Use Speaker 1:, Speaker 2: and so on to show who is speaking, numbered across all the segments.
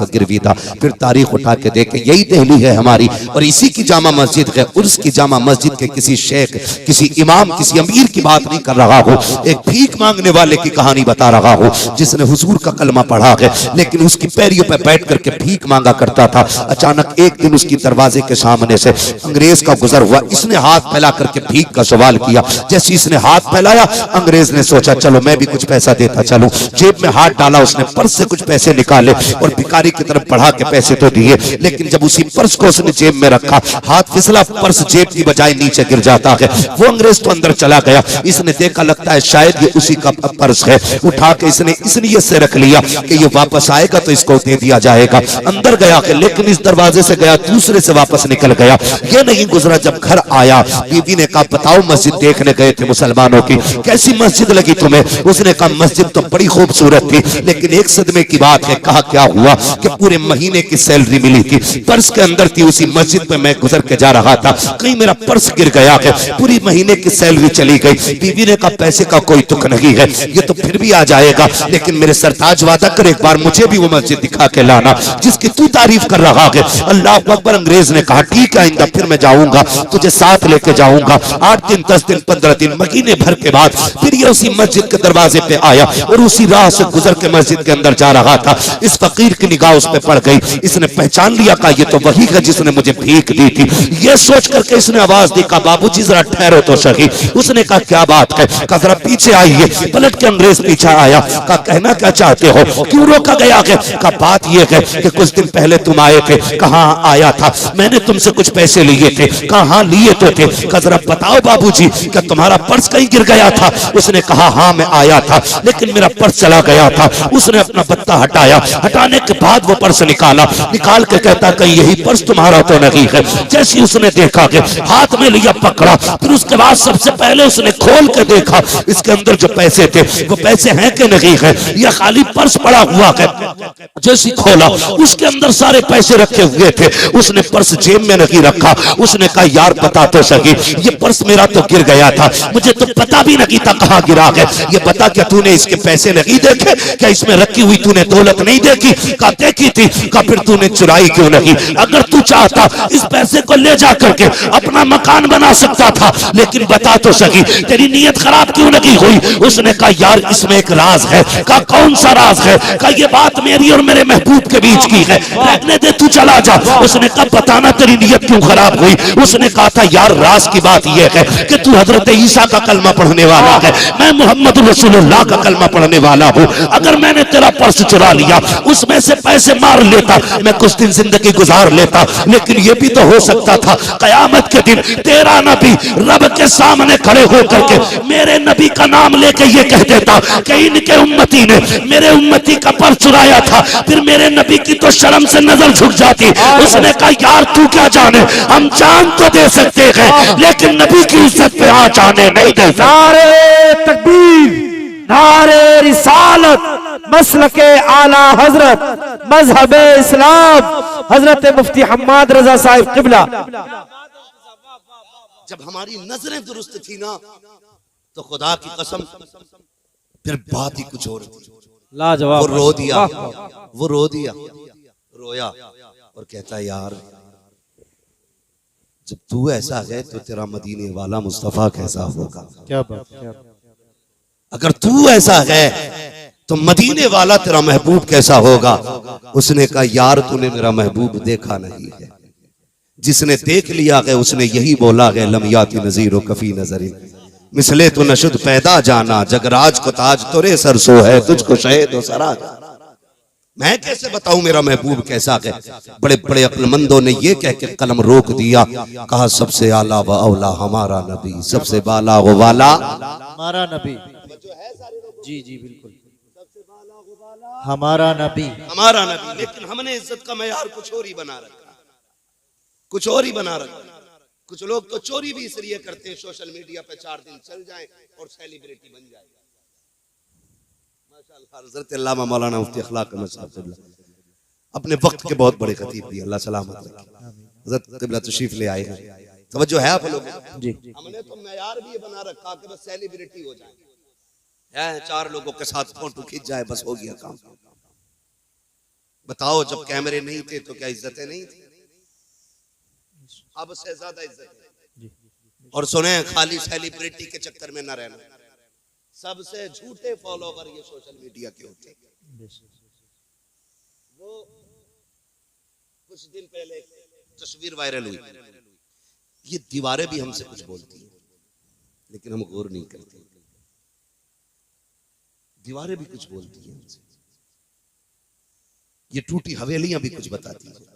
Speaker 1: गिरवी था। फिर तारीख उठा के देखे, यही दिल्ली है हमारी और इसी की जामा मस्जिद है। उर्स की जामा मस्जिद के किसी शेख, किसी इमाम, किसी अमीर की बात नहीं कर रहा हो, एक भीख मांगने वाले की कहानी बता रहा हो जिसने हुजूर का कलमा पढ़ा है लेकिन उसकी पैरियों पे बैठ करके भीख मांगा करता था। अचानक एक दिन उसकी दरवाजे के सामने से अंग्रेज का गुजर हुआ। इसने हाथ फैला करके भीख का सवाल किया। जैसे इसने हाथ फैलाया, अंग्रेज ने सोचा चलो मैं भी कुछ पैसा देता चलूं। जेब में हाथ डाला, उसने पर्स से कुछ पैसे निकाले और भिखारी की तरफ बढ़ा के पैसे तो दिए, लेकिन जब उसी पर्स को उसने जेब में रखा, हाथ फिसला, पर्स जेब की बजाय नीचे गिर जाता है। वो अंग्रेज तो अंदर चला गया। इसने देखा लगता है शायद ये उसी का पर्स है। उठा के इसने इस नीयत से रख लिया कि ये वापस आएगा तो इसको दे दिया जाएगा। अंदर गया लेकिन इस दरवाजे से गया, दूसरे से वापस निकल गया। ये नहीं गुजरा, जब घर आया बीवी ने कहा बताओ मस्जिद देखने गए थे मुसलमानों की, कैसी मस्जिद लगी तुम्हें? उसने कहा मस्जिद तो बड़ी खूबसूरत थी लेकिन एक सदमे की बात है। कहा क्या हुआ? कि पूरे महीने की सैलरी मिली थी, पर्स के अंदर थी, उसी मस्जिद में मैं गुजर के जा रहा था, कहीं मेरा पर्स गिर गया है, पूरी महीने की सैलरी चली गई। बीवी ने कहा पैसे का कोई तुक नहीं है, ये तो फिर भी आ जाएगा, लेकिन मेरे सरताज वादा कर एक बार मुझे भी वो मस्जिद दिखा के लाना जिसकी तू तारीफ कर रहा है। अल्लाह अकबर। अंग्रेज ने कहा ठीक है, आइंदा फिर मैं जाऊंगा, तुझे साथ लेके जाऊंगा। 8 दिन 10 दिन 15 दिन महीने भर के बाद फिर ये उसी मस्जिद के दरवाजे पे आया और उसी राह से गुजर के मस्जिद के अंदर जा रहा था। इस फकीर की निगाह उस पे पड़ गई। इसने पहचान लिया, कहा ये तो वही है जिसने मुझे भीख दी थी। ये सोच करके इसने आवाज दी, कहा बाबूजी जरा ठहरो तो सही। उसने कहा क्या बात है? कहा जरा पीछे आइए। पलट के अंग्रेज पीछे आया। कहा कहना क्या चाहते हो, क्यों रोका गया है? कहा बात यह है कि कुछ दिन पहले तुम आए थे। कहा आया था, मैंने तुमसे कुछ पैसे लिए थे। कहा हाँ लिए तो थे। कहा जरा बताओ बाबूजी क्या तुम्हारा पर्स कहीं गिर गया था? उसने कहा हाँ मैं आया था लेकिन मेरा पर्स चला गया था। उसने अपना बत्ता हटाया, हटाने के बाद वो पर्स निकाला, निकाल के कहता कहीं यही पर्स तुम्हारा तो नहीं है? जैसे उसने देखा कि हाथ में लिया, पकड़ा, फिर उसके बाद सबसे पहले उसने खोल के देखा इसके अंदर जो पैसे थे वो पैसे हैं कि नहीं है, या खाली पर्स पड़ा हुआ है। जैसे खोला उसके अंदर सारे पैसे रखे हुए थे। उसने पर्स जेब में नहीं रखा। उसने कहा यार बता तो सही, ये पर्स मेरा तो गिर गया था, मुझे तो पता भी नहीं था कहाँ गिरा है। ये बता क्या तूने इसके पैसे नहीं देखे? क्या इसमें रखी हुई तूने दौलत नहीं देखी? कहा देखी थी। कहा फिर तूने चुराई क्यों नहीं? अगर तू चाहता इस पैसे को ले जा करके अपना मकान बना सकता था, लेकिन बता तो सही तेरी नीयत खराब क्यों नहीं हुई? उसने कहा यार इसमें एक राज है। कहा कौन सा राज है? कहा ये बात मेरी और मेरे महबूब के बीच की है, रहने दे तू चला जा। उसने कहा बताना तेरी नीयत क्यों खराब हुई? उसने कहा था यार राज की बात यह है कि तू हजरत ईसा का कलमा पढ़ने वाला है, मैं मोहम्मद रसूलुल्लाह का कलमा पढ़ने वाला हूँ। अगर मैंने तेरा पर्स चुरा लिया, उसमें से पैसे मार लेता, मैं कुछ दिन जिंदगी गुजार लेता, लेकिन यह भी तो हो सकता था कयामत के दिन तेरा नबी रब के सामने खड़े होकर के मेरे नबी का नाम लेके ये कह देता कि इनके उम्मती ने मेरे उम्मती का पर्स चुराया था, फिर मेरे नबी की तो शर्म से नजर झुक जाती। उसने कहा यार तू क्या जाने, हम जान तो दे सकते हैं लेकिन नबी की इज्जत पे आ जाने नहीं दे सकते।
Speaker 2: नारे तकबीर, नारे रिसालत, मसलके आला हजरत, मजहब इस्लाम, हजरत मुफ्ती हम्माद रजा साहिब किबला।
Speaker 1: जब हमारी नजरें दुरुस्त थी ना तो खुदा की कसम फिर बात ही कुछ और थी।
Speaker 2: लाजवाब।
Speaker 1: वो रो दिया, वो रो दिया, रोया और कहता यार जब तू ऐसा है तो तेरा मदीने वाला मुस्तफा कैसा होगा?
Speaker 2: क्या बात, क्या बात।
Speaker 1: अगर तू ऐसा है तो मदीने वाला तेरा महबूब कैसा होगा? उसने कहा यार तूने मेरा महबूब देखा नहीं है, जिसने देख लिया है उसने यही बोला है लमियाती नजीर कफी नजरी मिसले तो नशुद पैदा जाना, जगराज को ताज तोरे सरसो है, तुझको शहीद हो सरा। मैं कैसे बताऊं मेरा महबूब कैसा है? बड़े बड़े अक्लमंदों ने ये कह के कलम रोक दिया, कहा सबसे आला व औला हमारा नबी, सबसे बाला व वाला
Speaker 2: हमारा नबी। जी जी बिल्कुल, हमारा नबी,
Speaker 1: हमारा नबी। लेकिन हमने इज्जत का मयार कुछ और ही बना रखा, कुछ और ही बना रखा। कुछ लोग तो चोरी भी इसलिए करते हैं सोशल मीडिया पे 4 दिन चल जाएं और सेलिब्रिटी बन जाए। माशाअल्लाह हज़रत अल्लामा मौलाना मुफ्ती अखलाक अहमद साहब अपने वक्त के बहुत बड़े खतीब भी, अल्लाह सलामत रखे। हज़रत क़िबला तशरीफ ले आए हैं, तवज्जो है आप लोग जी। हमने तो मयार भी ये बना रखा कि बस सेलिब्रिटी हो जाए, 4 लोगों के साथ फोटो खींच जाए, बस हो गया काम। बताओ, जब कैमरे नहीं थे तो क्या इज्जतें नहीं थी? अब से ज्यादा इज्जत है। और सुने, खाली सेलिब्रिटी के चक्कर में न रहना। सबसे झूठे फॉलोवर ये सोशल मीडिया के होते हैं। वो कुछ दिन पहले तस्वीर वायरल हुई, ये दीवारें भी हमसे कुछ बोलती हैं, लेकिन हम गौर नहीं करते। दीवारें भी कुछ बोलती हैं हमसे, ये टूटी हवेलियां भी कुछ बताती हैं।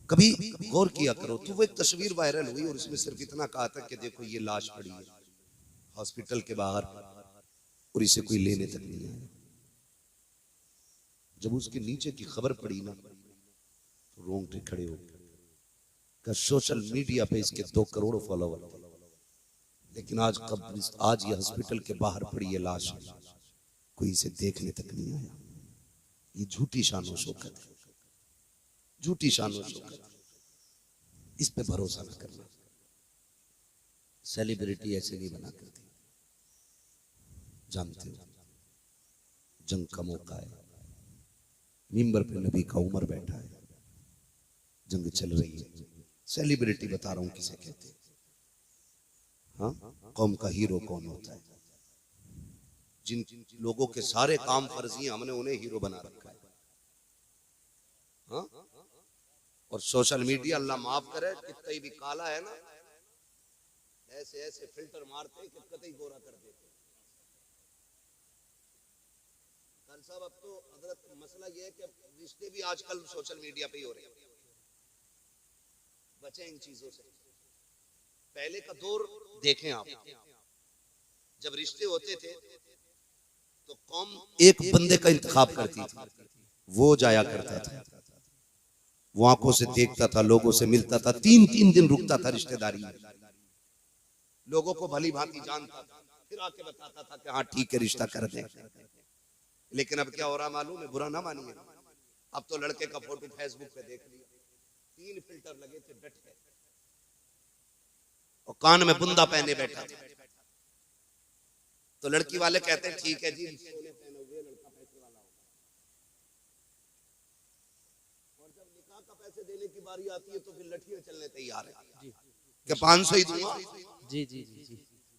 Speaker 1: कभी गौर किया करो। तो वो एक तस्वीर वायरल हुई और उसमें सिर्फ इतना कहा था कि देखो ये लाश पड़ी है हॉस्पिटल के बाहर और इसे कोई लेने तक नहीं आया। जब उसके नीचे की खबर पड़ी ना, तो रोंगटे खड़े हो गए। सोशल मीडिया पे इसके 2 करोड़ फॉलोवर थे, लेकिन आज ये हॉस्पिटल के बाहर पड़ी है लाश, कोई इसे देखने तक नहीं आया। ये झूठी शान व शौकत है, झूठी शान व शौकत। इस पे भरोसा न करना। सेलिब्रिटी ऐसे नहीं बना करती। जानते हो, जंग का मौका है, मिंबर पे नबी का उमर बैठा है, जंग चल रही है। सेलिब्रिटी बता रहा हूं किसे कहते हैं। हाँ, कौम का हीरो कौन होता है? जिन लोगों के सारे काम फर्जी हैं, हमने उन्हें हीरो बना रखा है। हाँ? और सोशल मीडिया, अल्लाह माफ करे, कितना भी काला है ना, ऐसे ऐसे फिल्टर मारते कि कतई गोरा कर देते। साहब, अब तो हजरत मसला यह है कि रिश्ते भी आजकल सोशल मीडिया पे ही हो रहे हैं। बचे इन चीजों से। पहले का दौर देखें आप, जब रिश्ते होते थे तो कौम एक बंदे का इंतखाब करती थी, वो जाया करता था, वो आंखों से देखता था, लोगों से मिलता था, 3-3 दिन रुकता था रिश्तेदारी में, लोगों को भली भांति जानता था, फिर आके बताता था कि हाँ ठीक है रिश्ता कर दे। लेकिन अब क्या हो रहा मालूम है? बुरा ना मानिए, अब तो लड़के का फोटो फेसबुक पे देख लिया, 3 फिल्टर लगे थे, डट गए और कान में बुंदा पहने बैठा था। तो लड़की वाले कहते हैं ठीक है जी, सोने पहने हुए लड़का पैसे वाला होगा। और जब निकाह का पैसे देने की बारी आती है तो फिर लठियां चलने तैयार है कि 500 ही दूंगा।
Speaker 2: जी जी जी जी।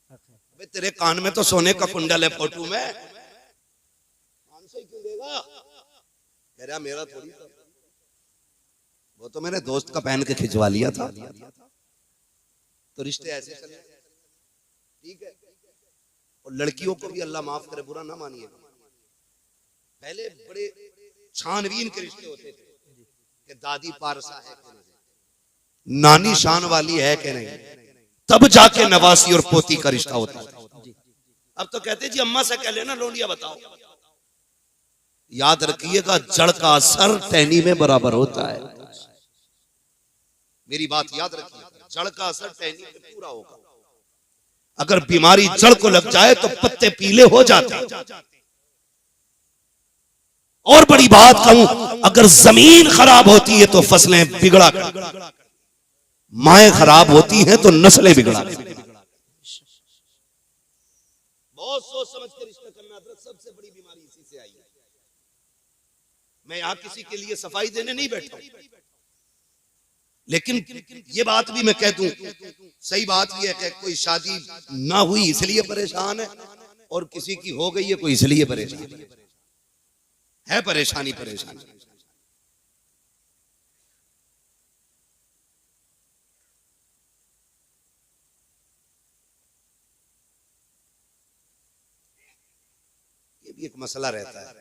Speaker 1: अबे तेरे कान में तो सोने का कुंडल है फोटो में, 500 ही क्यों देगा? कह रहा मेरा थोड़ी था, वो तो मेरे दोस्त का पहन के खिंचवा लिया था। तो रिश्ते ऐसे चले, ठीक है। और लड़कियों को भी अल्लाह माफ करे, बुरा ना मानिए, पहले बड़े छानबीन के रिश्ते होते थे कि दादी पारसा है कि नहीं, नानी शान वाली है कि नहीं, तब जाके नवासी और पोती का रिश्ता होता है। अब तो कहते जी अम्मा से कह लेना लोंडिया बताओ। याद रखिएगा, जड़ का असर टहनी में बराबर होता है। मेरी बात याद रखिए, जड़ का असर टहनी में पूरा होगा। अगर बीमारी जड़ को लग जाए तो पत्ते पीले हो जाते हैं। और बड़ी बात कहूं, अगर जमीन खराब होती है तो फसलें बिगड़ा कर, माएं खराब होती हैं तो नस्लें बिगड़ा कर। बहुत सोच समझ के रिश्ता करना, सबसे बड़ी बीमारी इसी से आई है। मैं यहां किसी के लिए सफाई देने नहीं बैठा, लेकिन ये बात भी मैं कह दूं, सही बात ये है कि कोई शादी ना हुई इसलिए परेशान है, और किसी की हो गई है कोई इसलिए परेशान है। परेशानी परेशानी। ये भी एक मसला रहता है।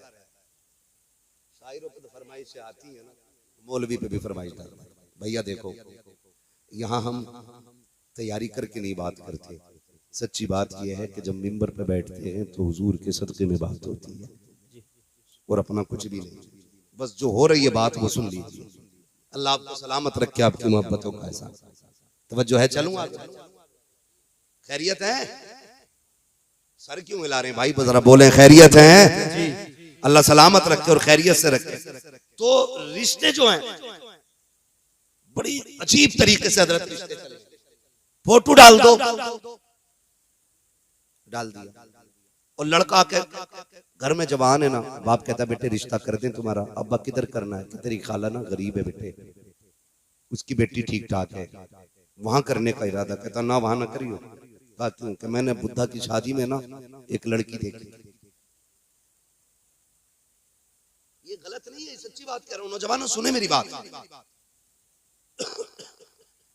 Speaker 1: शायरों पे तो फरमाइश आती है ना, मौलवी पे भी फरमाइश डालता है। भैया देखो, यहाँ हम तैयारी करके नहीं बात करते। सच्ची बात यह है कि जब मिंबर पे बैठते हैं तो हुजूर के सदक़े में बात होती है, और अपना कुछ भी नहीं, बस जो हो रही है बात वो सुन लीजिए। अल्लाह आपको सलामत रखे, आपकी मोहब्बतों का एहसास। तवज्जो है, चलूं आगे? खैरियत है? सर क्यों हिला रहे हैं भाई? जरा बोले खैरियत है? अल्लाह सलामत रखे और खैरियत से रखे। तो रिश्ते जो हैं बड़ी अजीब तरीके से हजरत रिश्ते चले। फोटो डाल दो, डाल दिया, और लड़का के घर में जवान है ना, बाप कहता बेटे रिश्ता कर दें तुम्हारा। अब्बा किधर करना है? कि तेरी खाला ना गरीब है बेटे, उसकी बेटी ठीक ठाक है, वहां करने का इरादा। कहता ना वहां ना करियो। कहा क्यों? कि मैंने बुद्धा की शादी में ना एक लड़की देखी। ये गलत नहीं है, सच्ची बात कह रहा हूं। नौजवानों सुने मेरी बात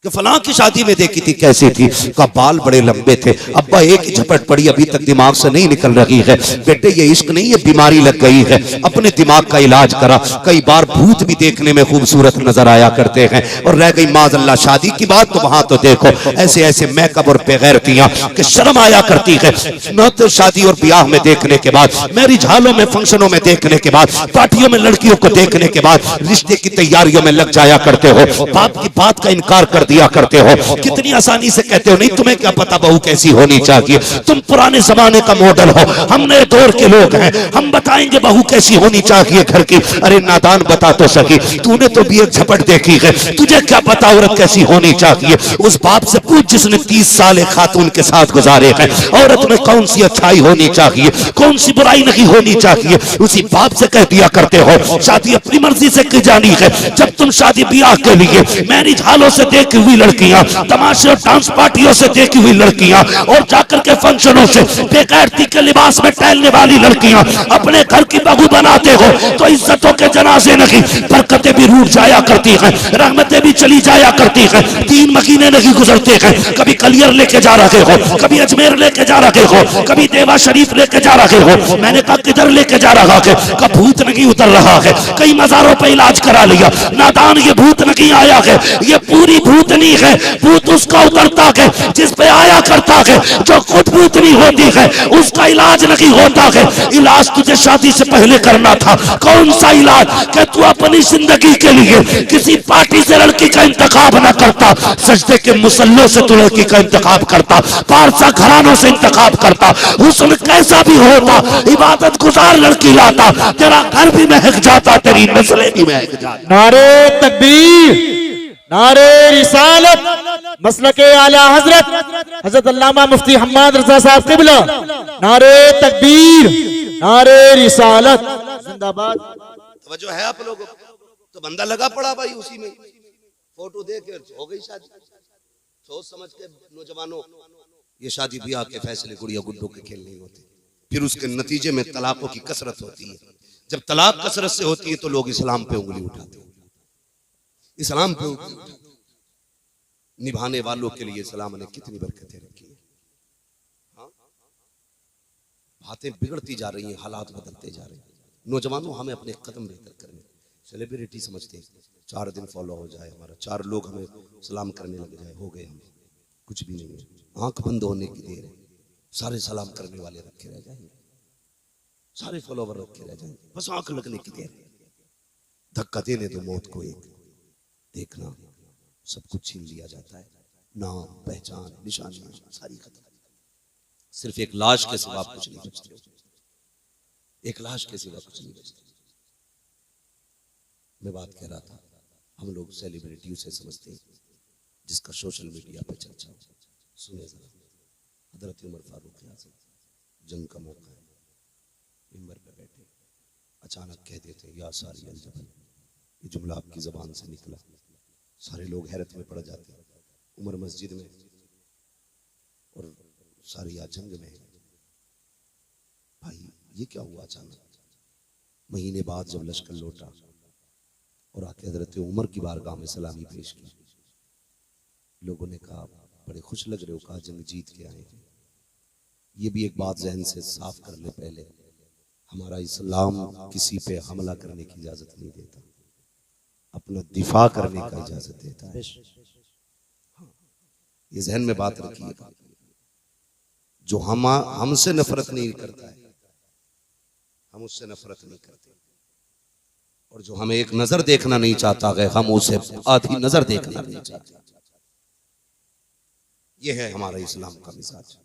Speaker 1: कि फलां की शादी में देखी थी, कैसी थी? का बाल बड़े लंबे थे। अब्बा एक ही झपट पड़ी, अभी तक दिमाग से नहीं निकल रही है। बेटे ये इश्क नहीं, ये बीमारी लग गई है, अपने दिमाग का इलाज करा। कई बार भूत भी देखने में खूबसूरत नजर आया करते हैं। और रह गई माज़अल्लाह शादी की बात, तो वहां तो देखो ऐसे ऐसे मेकअप और बेगैरतियां कि शर्म आया करती है। न तो शादी और ब्याह में देखने के बाद, मैरिज हॉलों में फंक्शनों में देखने के बाद, पार्टियों में लड़कियों को देखने के बाद रिश्ते की तैयारियों में लग जाया करते हो। बाप की बात का इनकार कर दिया करते हो। कितनी आसानी से कहते हो नहीं तुम्हें क्या पता बहू कैसी होनी चाहिए, तुम पुराने जमाने का मॉडल हो, हम नए दौर के लोग हैं, हम बताएंगे बहू कैसी होनी चाहिए घर की। अरे नादान बता तो सकी, तूने तो भी एक झपट देखी है, तुझे क्या पता औरत कैसी होनी चाहिए? उस बाप से पूछ जिसने 30 साल एक खातून के साथ गुजारे हैं, औरत में कौन सी अच्छाई होनी चाहिए, कौन सी बुराई नहीं होनी चाहिए, उसी बाप से कह दिया करते हो शादी अपनी मर्जी से की जानी है। जब तुम शादी ब्याह के लिए मैरिज हॉलों से देखी हुई लड़कियां, तमाशे और डांस पार्टियों से देखी हुई लड़कियां, और जाकर के फंक्शनों से बेगैरती के लिबास में टहलने वाली लड़कियां अपने घर की बहू बनाते हो, तो इज्जतों के जनाजे नहीं, बरकतें भी रूठ जाया करती हैं, रहमतें भी चली जाया करती हैं। 3 महीने नहीं गुजरते हैं, कभी कलियर लेके जा रहे हो, कभी अजमेर लेके जा रहे हो, कभी देवा शरीफ लेके जा रहे हो। मैंने कहा किधर लेके जा रहा है? का भूत नहीं उतर रहा है, कई मजारों पे इलाज करा लिया, नादान ये भूत नहीं आया है, ये पूरी भूतनी है। भूत उसका उतरता है जिस पे आया करता है, जो खुद भूतनी होती है उसका इलाज नहीं होता है। इलाज तुझे शादी से पहले करना था। कौन सा इलाज? कि तू अपनी जिंदगी के लिए किसी पार्टी से लड़की का इंतखाब न करता, सजदे के मुसल्लों से तू लड़की का इंतखाब करता, पारसा घरानों से इंतखाब करता, हुस्न कैसा भी होता, इबादत गुजार लड़की लाता, तेरा घर भी महक जाता, तेरी नस्लें भी महक जाती।
Speaker 3: नारे तकबीर, नारे रिसालत, मसलके आला हजरत हजरत अल्लामा मुफ्ती हम्माद रजा साहब क़िबला। नारे तकबीर, नारे रिसालत, जिंदाबाद।
Speaker 1: तवज्जो है आप लोगों को? तो बंदा लगा पड़ा भाई उसी में, फोटो देख के हो गई शादी। सोच समझ के नौजवानों, ये शादी ब्याह के फैसले गुड़िया गुड्डों के खेल नहीं होते। फिर उसके नतीजे में तलाकों की कसरत होती है। जब तलाक कसरत से होती है तो लोग इस्लाम पे उंगली उठाते हैं। इस्लाम पे उंगली उठाते हैं। निभाने वालों के लिए इस्लाम ने कितनी बरकतें रखी है। हाँ? बातें बिगड़ती जा रही हैं, हालात बदलते जा रहे हैं। नौजवानों हमें अपने कदम बेहतर करने, सेलिब्रिटी समझते हैं 4 दिन फॉलो हो जाए हमारा, 4 लोग हमें सलाम करने लग जाए, हो गए हम। कुछ भी नहीं है, आंख बंद होने की देर है। सारे सलाम करने वाले रखे रह जाएंगे, सारे फॉलोवर रखे रह जाएंगे, बस आंख लगने की देर है। धक्का देने दो मौत को एक, देखना सब कुछ छीन लिया जाता है। नाम, पहचान, निशानियां सारी खत्म। सिर्फ एक लाश के सिवा कुछ नहीं बचता। एक लाश के सिवा कुछ नहीं बचता। मैं बात कह रहा था, हम लोग सेलिब्रिटी से समझते हैं जिसका सोशल मीडिया पे चर्चा हो। सुने जरा, हजरत उमर फारूक आज़म, जंग का मौका है, मिंबर पे बैठे, अचानक कह देते या सारी अल जबल, ये जुमला आपकी जबान से निकला, सारे लोग हैरत में पड़ जाते हैं। उमर मस्जिद में और सारी आज जंग में है। भाई ये क्या हुआ अचानक? महीने बाद जब लश्कर लौटा और आके हजरत उमर की बारगाह में सलामी पेश की, लोगों ने कहा बड़े खुश लग रहे हो, कहा जंग जीत के आए हैं। ये भी एक बात जहन से साफ कर ले पहले, हमारा इस्लाम किसी पे हमला करने की इजाजत नहीं देता, अपना दिफा करने का इजाजत देता है। ये जहन में बात रखिएगा। जो हमसे नफरत नहीं करता है, हम उससे नफरत नहीं करते, और जो हमें एक नजर देखना नहीं चाहता है, हम उसे आधी नजर देखना नहीं चाहते। ये है हमारा इस्लाम का मिजाज।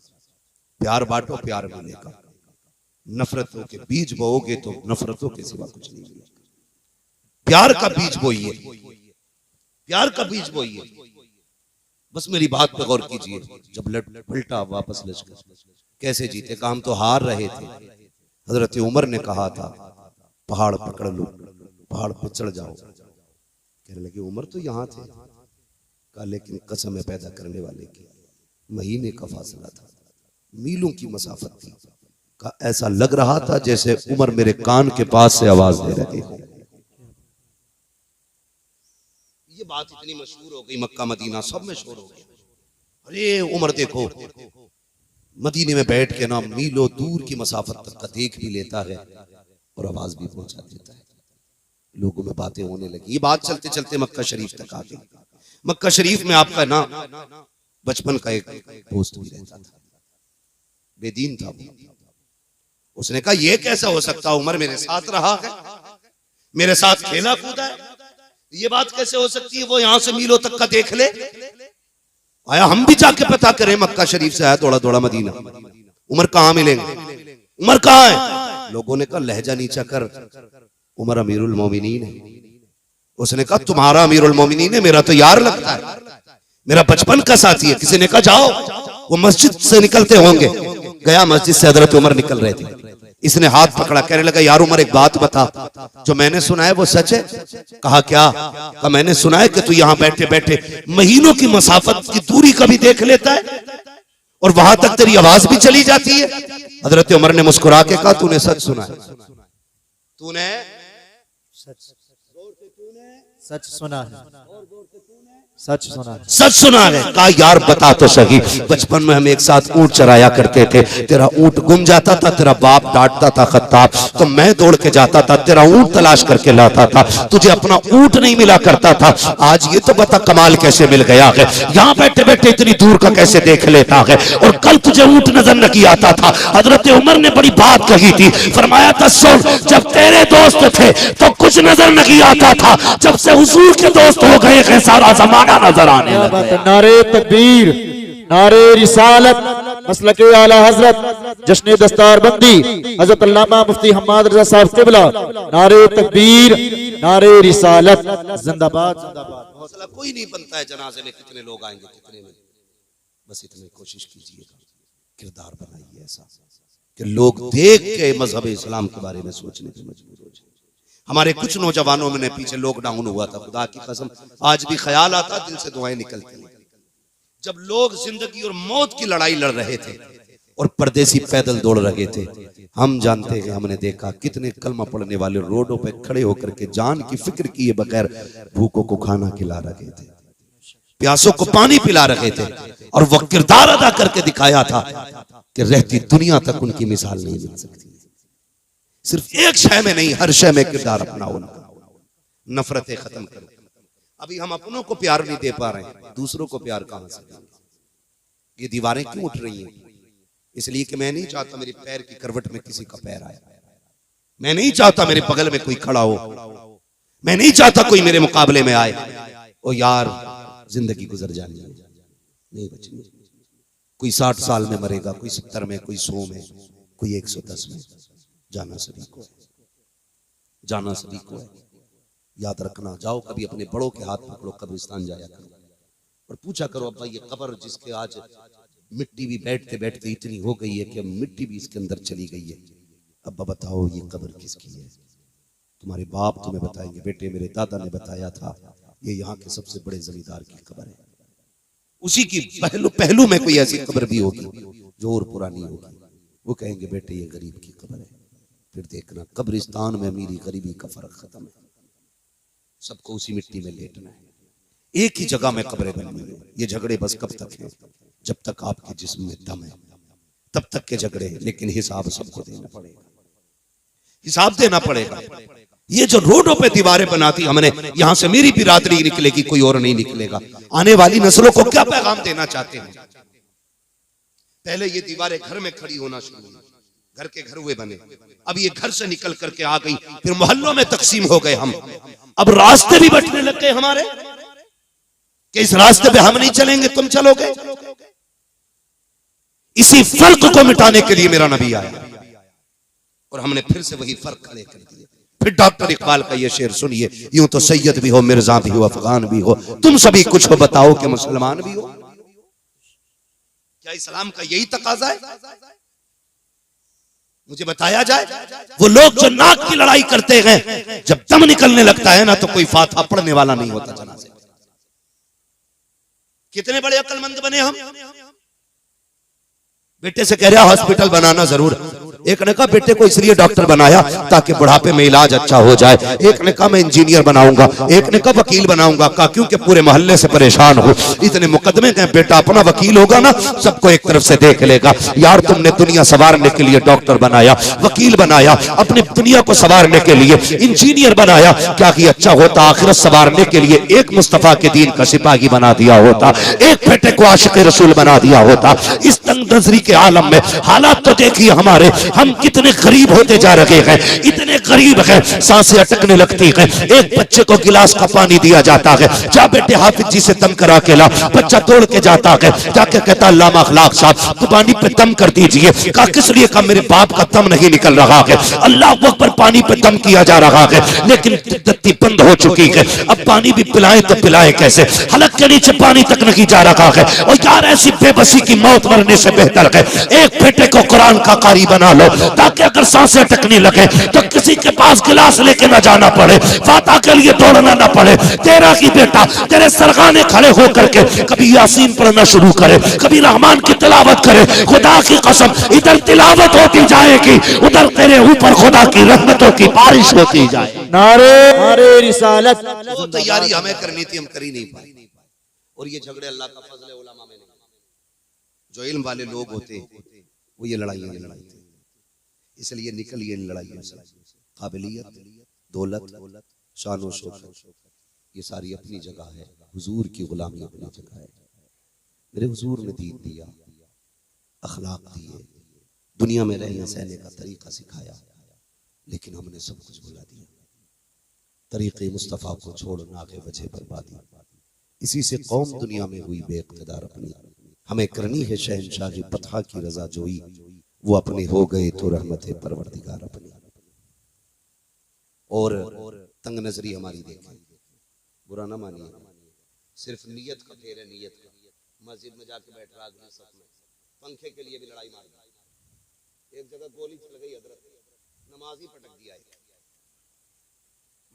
Speaker 1: प्यार बांटो, प्यार मिलेगा। नफरतों के बीज बोओगे तो नफरतों के सिवा कुछ नहीं मिलेगा। प्यार का बीज बोइए, प्यार का बीज बोइए। बस मेरी बात पे गौर कीजिए। जब पलटा वापस लश्कर, कैसे जीते? कहा हम तो हार रहे थे। हजरत उमर ने कहा था पहाड़ पकड़ लो, पहाड़ पे चढ़ जाओ। कहने लगे उमर तो यहाँ थे। कहा लेकिन कसम है पैदा करने वाले की, महीने का फासला था, मीलों की मसाफत थी। कहा ऐसा लग रहा था जैसे उमर मेरे कान के पास से आवाज दे रहे थे। ये बात इतनी मशहूर हो गई, मक्का मदीना सब में शोर हो गया। अरे उमर देखो मदीने में बैठ के ना मीलों दूर की मसाफत तक का देख भी लेता है और आवाज भी पहुंचा देता है। लोगों में बातें होने लगी। ये बात चलते चलते मक्का शरीफ तक आ गई। मक्का शरीफ में आपका ना बचपन का एक दोस्त भी रहता था, बेदीन था वो। उसने कहा ये कैसा हो सकता, उमर मेरे साथ रहा है, मेरे साथ खेला कूदा है, ये बात कैसे हो सकती है? वो यहां से मीलों तक का देख ले। आया हम भी जाके पता करें। मक्का शरीफ से आया दौड़ा दौड़ा मदीना। उमर कहाँ मिलेंगे, उमर कहाँ है? लोगों ने कहा लहजा नीचा कर, उमर अमीरुल मोमिनीन है। उसने कहा तुम्हारा अमीरुल मोमिनीन है, मेरा तो यार लगता है, मेरा बचपन का साथी है। किसी ने कहा जाओ, वो मस्जिद से निकलते होंगे। गया, मस्जिद से हजरत उमर निकल रहे थे। इसने हाथ पकड़ा, कहने लगा यार उमर एक बात बता, जो मैंने सुना है वो सच है? कहा क्या? कहा मैंने सुना है कि तू यहाँ बैठे बैठे महीनों की मसाफत की दूरी कभी देख लेता है और वहां तक तेरी आवाज भी चली जाती है। हजरत उमर ने मुस्कुरा के कहा तूने सच सुना है, तूने
Speaker 2: सच सुना है, सच सुना है,
Speaker 1: सच सुना है। कहा यार बता तो सही, बचपन में हम एक साथ ऊंट चराया करते थे, तेरा ऊंट गुम जाता था, तेरा बाप डांटता था खत्ताब, तो मैं दौड़ के जाता था, तेरा ऊंट तलाश करके लाता था, तुझे अपना ऊंट नहीं मिला करता था। आज ये तो बता कमाल कैसे मिल गया है, यहाँ बैठे बैठे इतनी दूर का कैसे देख लेता है, और कल तुझे ऊंट नजर नहीं आता था। हजरत उमर ने बड़ी बात कही थी, फरमाया था सुन, जब तेरे दोस्त थे तो कुछ नजर नहीं आता था, जब से हुजूर के दोस्त हो गए हैं सारा जमाना नजर आने लगा।
Speaker 3: नारे तकबीर, नारे रिसालत, मसलके आला हजरत, जश्न दस्तारबंदी हजरत अल्लामा मुफ्ती हम्माद रजा साहब क़िबला। नारे तकबीर, नारे रिसालत, जिंदाबाद जिंदाबाद।
Speaker 1: मसला कोई नहीं बनता है जनाजे में कितने लोग आएंगे कितने नहीं, बस इतनी कोशिश कीजिएगा, किरदार बनाइए ऐसा कि लोग देख के मजहब इस्लाम के बारे में सोचने पे मजबूर हो जाए। हमारे कुछ नौजवानों में पीछे लॉकडाउन हुआ था, खुदा की कसम आज भी ख्याल आता, दिल से दुआएं निकलती हैं। जब लोग जिंदगी और मौत की लड़ाई लड़ रहे थे और परदेसी पैदल दौड़ रहे थे, हम जानते हैं, हमने देखा कितने कलमा पढ़ने वाले रोडों पे खड़े होकर के जान की फिक्र किए बगैर भूखों को खाना खिला रहे थे, प्यासों को पानी पिला रहे थे, और वह किरदार अदा करके दिखाया था कि रहती दुनिया तक उनकी मिसाल नहीं मिल सकती। सिर्फ एक शय में नहीं, हर शय में किरदार अपनाओ, नफरतें खत्म करो। अभी हम अपनों को प्यार नहीं दे पा रहे हैं, दूसरों को प्यार कहां से देंगे? ये दीवारें क्यों उठ रही हैं? इसलिए कि मैं नहीं चाहता मेरे पैर की करवट में किसी का पैर आए, मैं नहीं चाहता मेरे बगल में कोई खड़ा हो, मैं नहीं चाहता कोई मेरे मुकाबले में आए। ओ यार जिंदगी गुजर जानी है, नहीं बचनी। कोई 60 साल में मरेगा, कोई 70 में, कोई 100 में, कोई 110 में। जाना सभी को है, जाना सभी को है। याद रखना, जाओ कभी अपने बड़ों के हाथ पकड़ो, कब्रिस्तान जाया करो और पूछा करो अब्बा ये कब्र जिसके आज मिट्टी भी बैठते बैठते इतनी हो गई है कि अब मिट्टी भी इसके अंदर चली गई है, अब्बा बताओ ये कब्र किसकी है? तुम्हारे बाप तुम्हें बताएंगे बेटे मेरे दादा ने बताया था, ये यहाँ के सबसे बड़े जमींदार की कब्र है। उसी की पहलू में कोई ऐसी कब्र भी होगी जो और पुरानी होगी, वो कहेंगे बेटे ये गरीब की कब्र है। फिर देखना कब्रिस्तान में अमीरी गरीबी का फर्क खत्म है, सबको उसी मिट्टी में लेटना है। एक ही जगह में कब्रें बननी है। ये झगड़े बस कब तक हैं? जब तक आपके जिस्म में दम है तब तक के झगड़े, लेकिन हिसाब सबको देना पड़ेगा, हिसाब देना पड़ेगा। ये जो रोडों पे दीवारें बनाती हमने, यहां से मेरी बिरादरी निकलेगी, कोई और नहीं निकलेगा। आने वाली नस्लों को क्या पैगाम देना चाहते हैं? पहले ये दीवारें घर में खड़ी होना शुरू हुई, घर के घर हुए बने, अब ये घर से निकल करके आ गई, फिर मोहल्लों में तकसीम हो गए हम, अब रास्ते भी बंटने लग गए हमारे कि इस रास्ते पे हम नहीं चलेंगे तुम चलोगे। इसी फर्क को मिटाने के लिए मेरा नबी आया और हमने फिर से वही फर्क खड़े कर दिए। फिर डॉक्टर इकबाल का ये शेर सुनिए, यूं तो सैयद भी हो, मिर्जा भी हो, अफगान भी हो, तुम सभी कुछ हो, बताओ कि मुसलमान भी हो। क्या इस्लाम का यही तकाजा है मुझे बताया जाए, वो लोग जो नाक की लड़ाई करते हैं, जब दम निकलने लगता है ना तो कोई फातिहा पढ़ने वाला नहीं होता जनाजे। कितने बड़े अक्लमंद बने हम। बेटे से कह रहा हॉस्पिटल बनाना जरूर। एक ने कहा बेटे को इसलिए डॉक्टर बनाया ताकि बुढ़ापे में इलाज अच्छा हो जाए। एक ने कहा मैं इंजीनियर बनाऊंगा। एक ने कहा वकील बनाऊंगा। कहा क्योंकि पूरे मोहल्ले से परेशान हो, इतने मुकदमे गए, बेटा अपना वकील होगा ना सबको एक तरफ से देख लेगा। यार तुमने दुनिया संवारने के लिए डॉक्टर बनाया, वकील बनाया, अपनी दुनिया को संवारने के लिए इंजीनियर बनाया। क्या कि अच्छा होता आखिरत संवारने के लिए एक मुस्तफा के दीन का सिपाही बना दिया होता, एक बेटे को आशिक रसूल बना दिया होता। इस तंग नजरी के आलम में हालात तो देखिए हमारे, हम कितने गरीब होते जा रहे हैं, इतने गरीब हैं, सांसें अटकने लगती हैं। एक बच्चे को गिलास का पानी दिया जाता है, जा बेटे हाफिज जी से दम करा के ला। बच्चा तोड़ के जाता है, जाके कहता अल्लामा अखलाक साहब तो पानी पे दम कर दीजिए। कहा किस लिए? कहा मेरे बाप का दम नहीं निकल रहा है। अल्लाह अकबर, पानी पे दम किया जा रहा है लेकिन दत्ती बंद हो चुकी है। अब पानी भी पिलाएं तो पिलाएं कैसे? हलक के नीचे पानी तक नहीं जा रहा है। और यार ऐसी बेबसी की मौत मरने से बेहतर है एक बेटे को कुरान का कारी बना लो ताकि अगर सांसें अटकने लगे तो किसी के पास गिलास लेके ना जाना पड़े, फातिहा के लिए दौड़ना ना पड़े। तेरा की बेटा तेरे सरगाने खड़े होकर के कभी यासीन पढ़ना शुरू करे, कभी रहमान की तिलावत करे। खुदा की कसम इधर तिलावत होती जाएगी, उधर तेरे ऊपर खुदा की रहमतों की बारिश होती जाए।
Speaker 3: नारे नारे रिसालत।
Speaker 1: वो तैयारी हमें करनी थी, हम कर ही नहीं पाए। और ये झगड़े अल्लाह का फजल है, उलमा में नहीं। जो इल्म वाले लोग होते हैं वो ये लड़ाइयां नहीं लड़ाते, इसलिए निकलिए इन लड़ाइयों से। काबिलियत, दौलत, शान और शौकत ये सारी अपनी जगह है, हुजूर की गुलामी अपनी जगह है। मेरे हुजूर ने दीन दिया, अखलाक दिए, दुनिया में रहने सहने का तरीका सिखाया, लेकिन हमने सब कुछ भुला दिया। तरीके मुस्तफ़ा को छोड़ नागे वजह बर्बादी, इसी से कौम दुनिया में हुई बेइक़्तिदार अपनी। हमें करनी है शहंशाही पतहा की रजा जोई, वो अपने हो गए तो रहमत परवरदिगार अपनी। और तंग नजरी हमारी देखें, बुरा ना मानिए, सिर्फ नीयत का फेर है, नीयत का। मस्जिद में जाके बैठ रहा आदमी सब में पंखे के लिए भी लड़ाई मार दी। एक जगह गोली चल गई, हजरत नमाजी पटक दिया,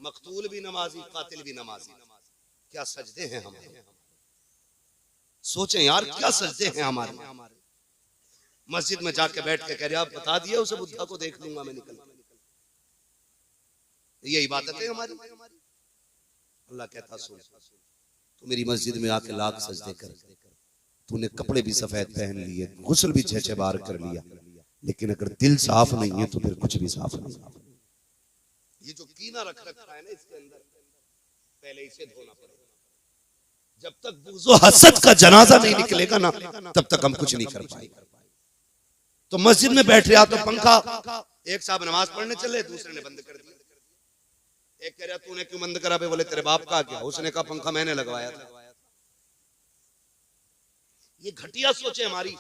Speaker 1: मकतूल भी नमाजी, कातिल भी नमाजी। क्या सजदे हैं हमारे, सोचें यार क्या सजदे हैं हमारे। मस्जिद में जाके बैठ के कह रहे आप बता दिया उसे बुद्धा को देख लूंगा मैं निकल। ये इबादत है हमारी। अल्लाह कहता सुन, तू मेरी मस्जिद में आके लाख सजदे कर, तूने कपड़े भी सफेद पहन लिए, गुस्ल भी 6-6 बार कर लिया, लेकिन अगर दिल साफ नहीं है तो फिर कुछ भी साफ नहीं। ये जो कीना रख रखा है ना इसके अंदर, पहले इसे धोना पड़ेगा। जब तक बुग़्ज़ व हसद का जनाजा नहीं निकलेगा ना तब तक हम कुछ नहीं कर पाएंगे। तो मस्जिद में बैठ रहा तो पंखा, एक साहब नमाज पढ़ने चले, दूसरे ने बंद कर दिया। एक कह रहा तूने क्यों बंद करा? बोले तेरे बाप का क्या? उसने कहा पंखा मैंने लगवाया था। ये घटिया सोचे हमारी।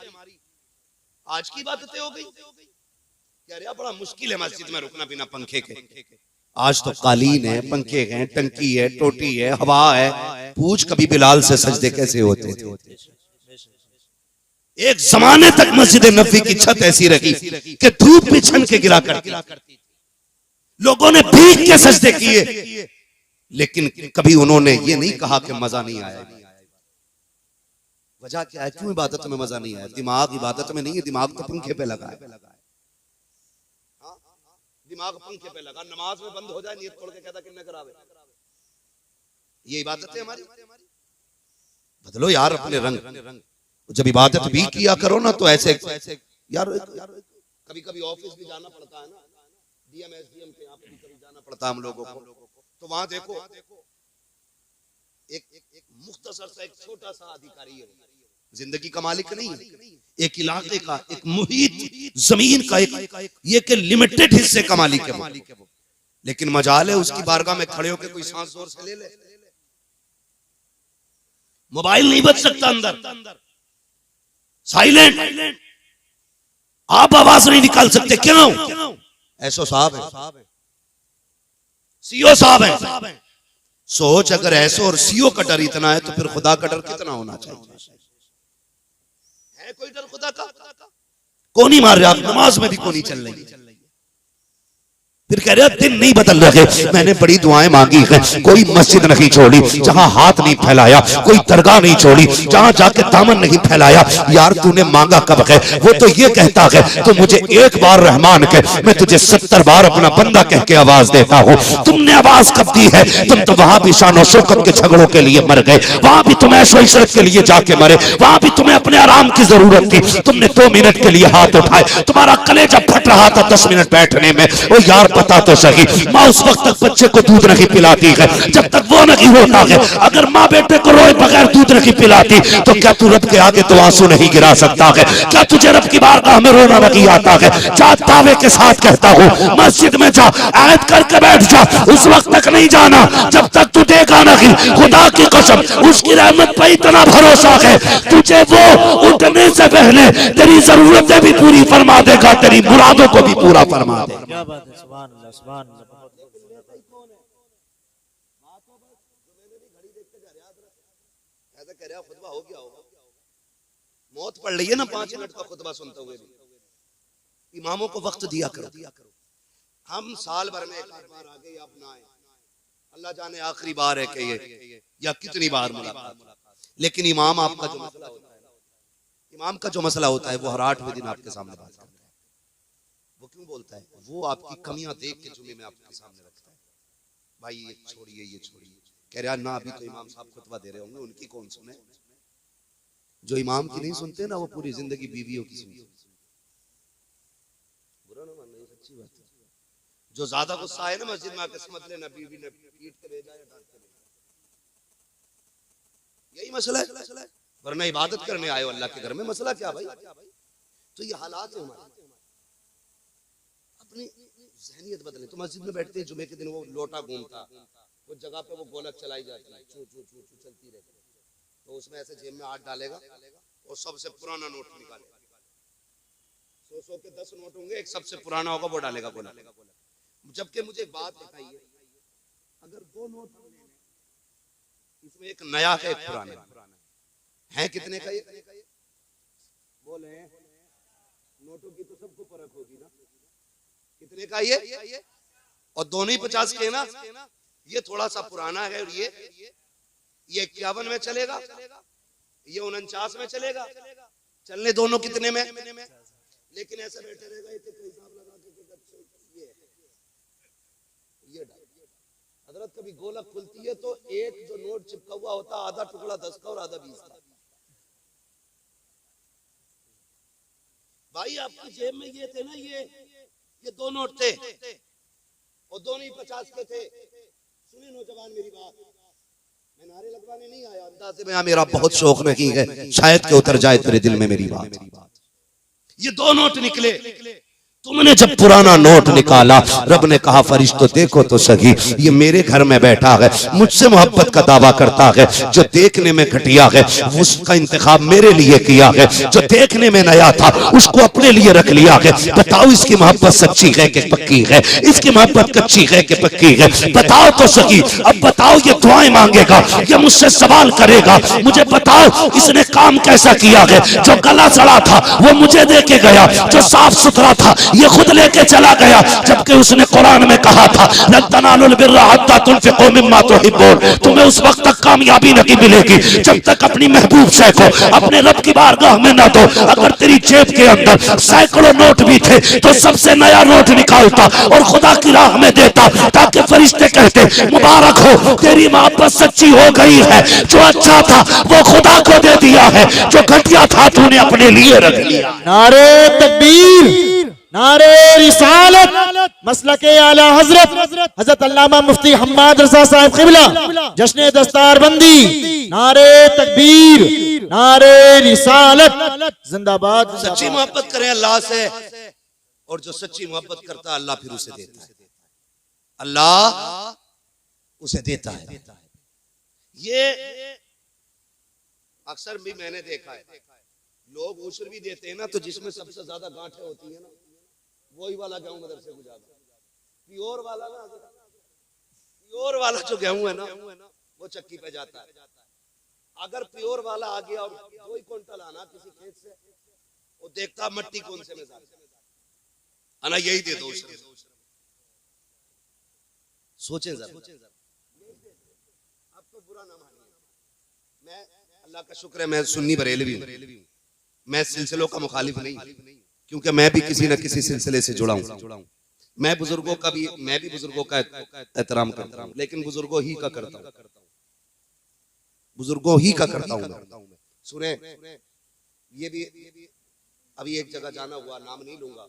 Speaker 1: आज की बातें हो गई, कह रहा बड़ा मुश्किल है मस्जिद में रुकना बिना पंखे के। आज तो कालीन है, पंखे हैं, टंकी है, टोटी है, हवा है। पूछ कभी बिलाल से सजदे कैसे होते थे। एक जमाने तक मस्जिद नबवी की छत ऐसी रही कि धूप भी छन के गिरा करती, लोगों ने भीग के सजदे किए, लेकिन कभी उन्होंने ये नहीं कहा कि मजा नहीं आया। वजह क्या है? क्यों इबादत में मजा नहीं आया? दिमाग इबादत में नहीं है, दिमाग तो पंखे पे लगा है। दिमाग पंखे पे लगा, नमाज में बंद हो जाए, नियत तोड़ के कहता किन्ने करावे। ये इबादत है हमारी। बदलो यार अपने रंग। जब इबादत भी किया करो ना तो ऐसे यार कभी कभी ऑफिस भी जाना पड़ता है ना, डीएम एसडीएम के यहाँ पे भी कभी जाना पड़ता है हम लोगों को। तो वहां देखो एक मुख्तसर सा एक छोटा सा अधिकारी है, जिंदगी का मालिक नहीं है, एक इलाके का, एक मुहित जमीन का, एक ये के लिमिटेड हिस्से का मालिक है वो। लेकिन मजाल है उसकी बारगाह में खड़े होकर कोई सांस जोर से ले ले, मोबाइल नहीं बच सकता अंदर, साइलेंट, आप आवाज नहीं निकाल सकते। क्यों? एसओ साहब है, सीओ साहब है। सोच अगर एसओ और सीओ का डर इतना है तो फिर खुदा का डर कितना होना चाहिए? है कोई डर खुदा का? कौन ही मार रहा? नमाज में भी कौन नहीं चल रही। फिर कह रहे दिन नहीं बदल रहे, मैंने बड़ी दुआएं मांगी हैं, कोई मस्जिद नहीं छोड़ी जहां हाथ नहीं फैलाया, कोई दरगाह नहीं छोड़ी जहां जाके दामन नहीं फैलाया। यार तूने मांगा कब है? वो तो ये कहता है तो मुझे एक बार रहमान कह, मैं तुझे 70 बार अपना बंदा कह के आवाज देता हूँ। तुमने आवाज कब दी है? तुम तो वहां भी शान और शौकत के झगड़ों के लिए मर गए, वहां भी तुम्हें ऐशो इशरत के लिए जाके मरे, वहां भी तुम्हें अपने आराम की जरूरत थी, तुमने 2 मिनट के लिए हाथ उठाए, तुम्हारा कलेजा फट रहा था 10 मिनट बैठने में। ओ यार पता तो सही, माँ उस वक्त तक बच्चे को दूध नहीं पिलाती है जब तक वो नहीं होता है। अगर माँ बेटे को रोए बगैर दूध नहीं पिलाती तो क्या तू रब के आगे तो आंसू नहीं गिरा सकता है? क्या तुझे रब की बारगाह में रोना नहीं आता है? जा दावे के साथ कहता हूँ, मस्जिद में जा, आयत करके बैठ जा, उस वक्त तक नहीं जाना जब तक तू देखा नहीं। खुदा की कसम उसकी रहमत पर इतना भरोसा है, तुझे वो उठने से पहले तेरी जरूरतें भी पूरी फरमा देगा, तेरी मुरादों को भी पूरा फरमा देगा।
Speaker 2: क्या बात है, सुभान अल्लाह, सुभान अल्लाह।
Speaker 1: खुतबा हो गया होगा, मौत पड़ रही है ना 5 मिनट का खुतबा सुनते हुए भी। इमामों को वक्त दिया करो। हम साल भर में एक बार आगे या अपना आए, अल्लाह जाने आखिरी बार है कि ये या कितनी बार मुलाकात, लेकिन इमाम आपका जो मसला होता है, इमाम का जो मसला होता है वो हर 8वें दिन आपके सामने बात करता है। वो क्यों बोलता है? वो आपकी कमियां देख के जुमे में आपके सामने रखता है, भाई ये छोड़िए ये छोड़िए। कह रहा ना अभी तो इमाम साहब खुतबा दे रहे होंगे, उनकी कौन सुने? जो इमाम की नहीं सुनते ना वो पूरी जिंदगी बीवियों की सुनते। बुरा ना मानना, ये सच्ची बात है। जो ज्यादा गुस्सा है ना मस्जिद में आके समझ लेना बीवी ने पीट के भेजा या डांट के भेजा, यही मसला है। वरना इबादत करने आए हो अल्लाह के घर में, मसला क्या भाई? तो ये हालात है हमारे, अपनी ज़हनियत बदले। तो मस्जिद में बैठते हैं जुमे के दिन, वो लोटा घूमता, वो जगह पे वो गोलक चलाई जाती है, चू चू चू चू चलती रहती है, तो उसमें ऐसे जेब में हाथ डालेगा और सबसे पुराना नोट निकालेगा। 100 के 10 नोट होंगे, एक सबसे पुराना होगा वो डालेगा गोलक। जबकि मुझे बात बताइए, अगर 2 नोट इसमें एक नया है एक पुराना है, कितने का ये? बोले नोटों की तो सबको परख होगी ना, कितने का ये? और दोनों ही 50 के ना। ये थोड़ा सा पुराना है और ये 51 में चलेगा, ये 49 में चलेगा, चलने दोनों कितने में? लेकिन ऐसे बैठे रहेगा हिसाब लगा के ये हजरत कभी गोलक खुलती है तो एक जो नोट चिपका हुआ होता, आधा टुकड़ा 10 का और आधा 20 का। भाई आपकी जेब में ये थे ना, ये 2 नोट थे और दोनों ही 50 के थे। सुनिए नौजवान मेरी बात, मैं नारे लगवाने नहीं आया, अंदाज़े में मेरा बहुत शौक नहीं है, शायद के उतर जाए तेरे दिल में मेरी बात। ये 2 नोट निकले, तुमने जब पुराना नोट निकाला, रब ने कहा फरिश्तों देखो तो सही, ये मेरे घर में बैठा है, मुझसे मोहब्बत का दावा करता है, जो देखने में घटिया है उसका इंतखाब मेरे लिए किया है, जो देखने में नया था उसको अपने लिए रख लिया है। बताओ इसकी मोहब्बत सच्ची है कि पक्की है? इसकी मोहब्बत कच्ची है कि पक्की है? बताओ तो सही। अब बताओ, ये दुआएं मांगेगा, ये मुझसे सवाल करेगा, मुझे बताओ इसने काम कैसा किया है? जो गला सड़ा था वो मुझे दे के गया, जो साफ सुथरा था ये खुद लेके चला गया, जबकि उसने कुरान में कहा था लन तनालुल बिर्रा हत्ता तुनफिकू मिम्मा तुहिब्बून। तुम्हें उस वक्त तक कामयाबी नहीं मिलेगी जब तक अपनी महबूब से को अपने रब की बारगाह में ना दो। अगर तेरी जेब के अंदर सैकड़ों नोट भी थे तो सबसे नया नोट निकालता और खुदा की राह में देता, ताकि फरिश्ते कहते मुबारक हो तेरी मोहब्बत सच्ची हो गई है, जो अच्छा था वो खुदा को दे दिया है, जो घटिया था तूने अपने लिए रख लिया।
Speaker 3: नारे तकबीर, नारे रिसालत, मसलके आला हजरत हजरत अल्लामा मुफ्ती हम्माद रज़ा साहब क़िबला, जश्न दस्तारबंदी, नारे तकबीर, नारे रिसालत, जिंदाबाद।
Speaker 1: सच्ची मोहब्बत करें अल्लाह से, और जो सच्ची मोहब्बत करता है अल्लाह फिर उसे देता है, अल्लाह उसे देता है। ये अक्सर भी मैंने देखा है, लोग उशर भी देते हैं ना, तो जिसमें सबसे ज्यादा गांठें होती है ना, वही वाला गेहूं मदरसे को ज्यादा, प्योर वाला ना, प्योर वाला जो गेहूं है ना वो चक्की पे जाता है। अगर प्योर वाला आ गया और 2 क्विंटल आना किसी खेत से, वो देखता मट्टी कौन से में ज्यादा आना, यही दे दो। सोचें जरा। अब तो बुरा ना मानिए, मैं अल्लाह का शुक्र है मैं सुन्नी बरेलवी हूं, मैं सिलसिलों का मुखालिफ नहीं, क्योंकि मैं भी किसी न किसी सिलसिले से जुड़ा हूं। मैं भी बुजुर्गों का एहतराम करता हूं, लेकिन बुजुर्गों ही का करता हूं, बुजुर्गों ही का करता हूं। सुने, ये भी अभी एक जगह जाना हुआ, नाम नहीं लूंगा,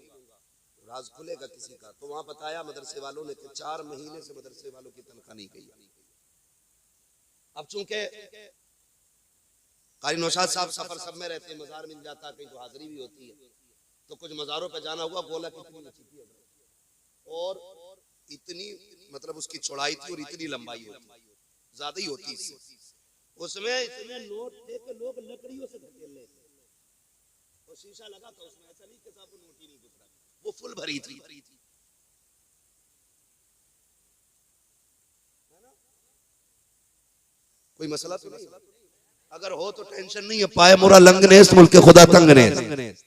Speaker 1: राज खुलेगा किसी का, तो वहां बताया मदरसे वालों ने कि 4 महीने से मदरसे वालों की तनख्वाह नहीं गई। अब चूंकि कारी नौशाद साहब सफर सब में रहते हैं, मजार मिल जाता, कहीं तो हाजिरी भी होती है, तो कुछ मजारों पे जाना हुआ, गोला कितनी ऊंची थी और इतनी मतलब उसकी चौड़ाई थी और इतनी लंबाई होती, ज्यादा ही होती इससे। उसमें इतने नोट थे कि लोग लकड़ियों से धकेल लेते, और शीशा लगा था उसमें, ऐसा नहीं कि साहब वो नोट ही नहीं गुजरा, वो फुल भरी थी। कोई मसला तो नहीं, अगर हो तो टेंशन नहीं है। पाए मुरा लंगनेस मुल्क खुदा तंगनेस।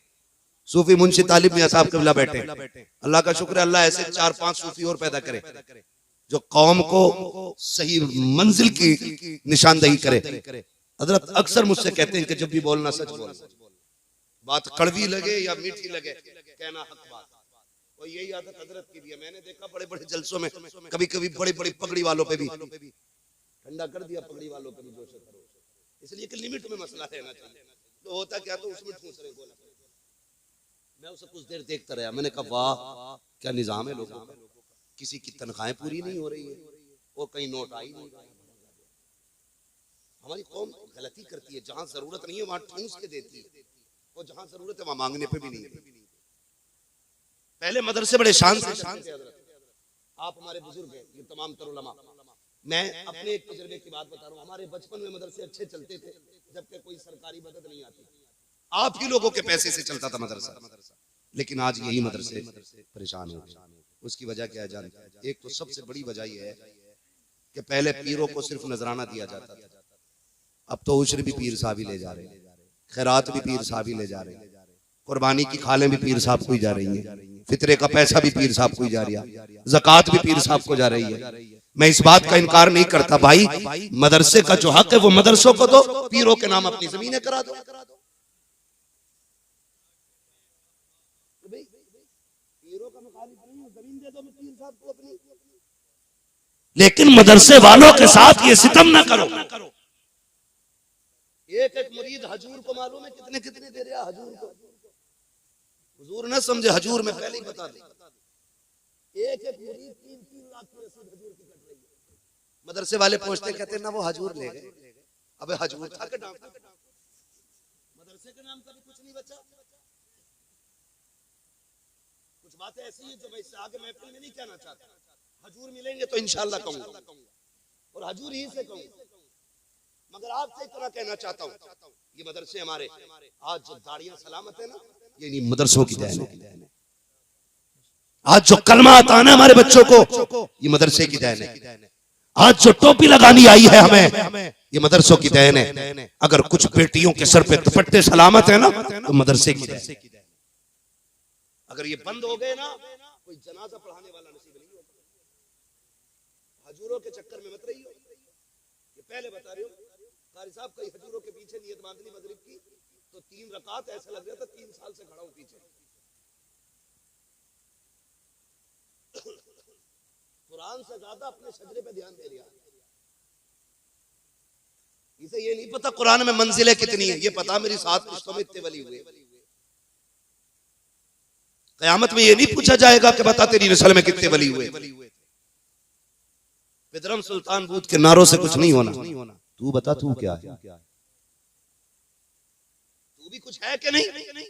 Speaker 1: सूफी मुंशी तालिब मियां साहब क़िबला बैठे, अल्लाह का शुक्र है, अल्लाह ऐसे 4-5 सूफी और पैदा करे जो कौम को सही मंजिल की निशानदही करे। हजरत अक्सर मुझसे कहते हैं कि जब भी बोलना सच बोल, बात कड़वी लगे या मीठी लगे, कहना हक बात। और यही आदत हजरत की भी है। मैंने देखा बड़े बड़े जलसों में कभी कभी बड़ी बड़ी पगड़ी वालों पे भी ठंडा कर दिया, पगड़ी वालों पे भी जोश करो, इसलिए कि लिमिट में मसला रहना चाहिए। तो होता क्या, तो उसमें ठूस रहे गोला। मैं उसे कुछ देर देखता रहा, मैंने कहा वाह क्या निजाम है लोगों का, किसी की तनख्वाहें पूरी नहीं हो रही है और कहीं नोट आई नहीं। हमारी कौम गलती करती है, जहां जरूरत नहीं है वहां ठूस के देती है, और जहां जरूरत है वहां मांगने पे भी नहीं है। पहले मदरसे बड़े शान से आप हमारे बुजुर्ग हैं, ये तमाम तरुलमा, मैं अपने एक तजुर्बे की बात बता रहा हूँ। हमारे बचपन में मदरसे अच्छे चलते थे, जबकि कोई सरकारी मदद नहीं आती, आप ही लोगों के पैसे से चलता था मदरसा। लेकिन आज यही मदरसे परेशान हो गए। उसकी वजह क्या है जानते हैं? एक तो सबसे बड़ी वजह यह है कि पहले पीरों को सिर्फ नजराना दिया जाता था, अब तो उश्र भी पीर साहब ही ले जा रहे हैं, खैरात भी पीर साहब ही ले जा रहे हैं, कुर्बानी की खालें भी पीर साहब को ही जा रही हैं, फितरे का पैसा भी पीर साहब को ही जा रहा है, ज़कात भी पीर साहब को जा रही है। मैं इस बात का इनकार नहीं करता भाई, मदरसे का जो हक है वो मदरसों को दो, पीरों के नाम अपनी जमीनें करा दो। लेकिन मदरसे वालों के साथ ये सितम ना करो। एक एक मुरीद हजूर को मालूम है कितने कितने दे रहा हजूर को, हुजूर न समझे, हजूर में पहले ही बता दे, एक एक मुरीद 3-3 लाख की रसीद हजूर की कट रही है। मदरसे वाले पहुंचते कहते ना वो हजूर ले गए, अबे हजूर था के डांट, मदरसे के नाम का भी कुछ नहीं बचा। कुछ बातें ऐसी है जो मैं इससे आगे महफिल में नहीं कहना चाहता, हजूर मिलेंगे तो इंशाअल्लाह कहूंगा और हजूर ही से कहूंगा, मगर आपसे इतना कहना चाहता हूं, ये मदरसे हमारे आज जो दाढ़ियां सलामत है ना, ये नहीं मदरसों की देन है। आज जो कलमा आता है ना हमारे बच्चों को, ये मदरसे की देन है। आज जो टोपी लगानी आई है हमें, ये मदरसों की देन है। अगर कुछ बेटियों के सर पे दुपट्टे सलामत है ना, तो मदरसे की देन। अगर ये बंद हो गए ना, कोई जनाजा पढ़ाने वाला नसीब नहीं होगा। हजूरों के चक्कर में मत रहिए, ये पहले बता रही हूँ। कारी साहब कई हजूरों के पीछे नियत बांधनी मगरिब की, तो 3 रकात ऐसा लग रहा था 3 साल से खड़ा हूं पीछे। कुरान से ज्यादा अपने सजरे पे ध्यान दे रहा है। इसे ये नहीं पता कुरान में मंजिलें कितनी है, ये पता मेरी 7 पुश्तों में इतने वली हुए। कयामत में ये नहीं पूछा जाएगा कि बता तेरी नस्ल में कितने वली हुए। बिदरम सुल्तान बूथ के नारों से कुछ नहीं होना। तू बता तू क्या है, तू भी कुछ है कि नहीं?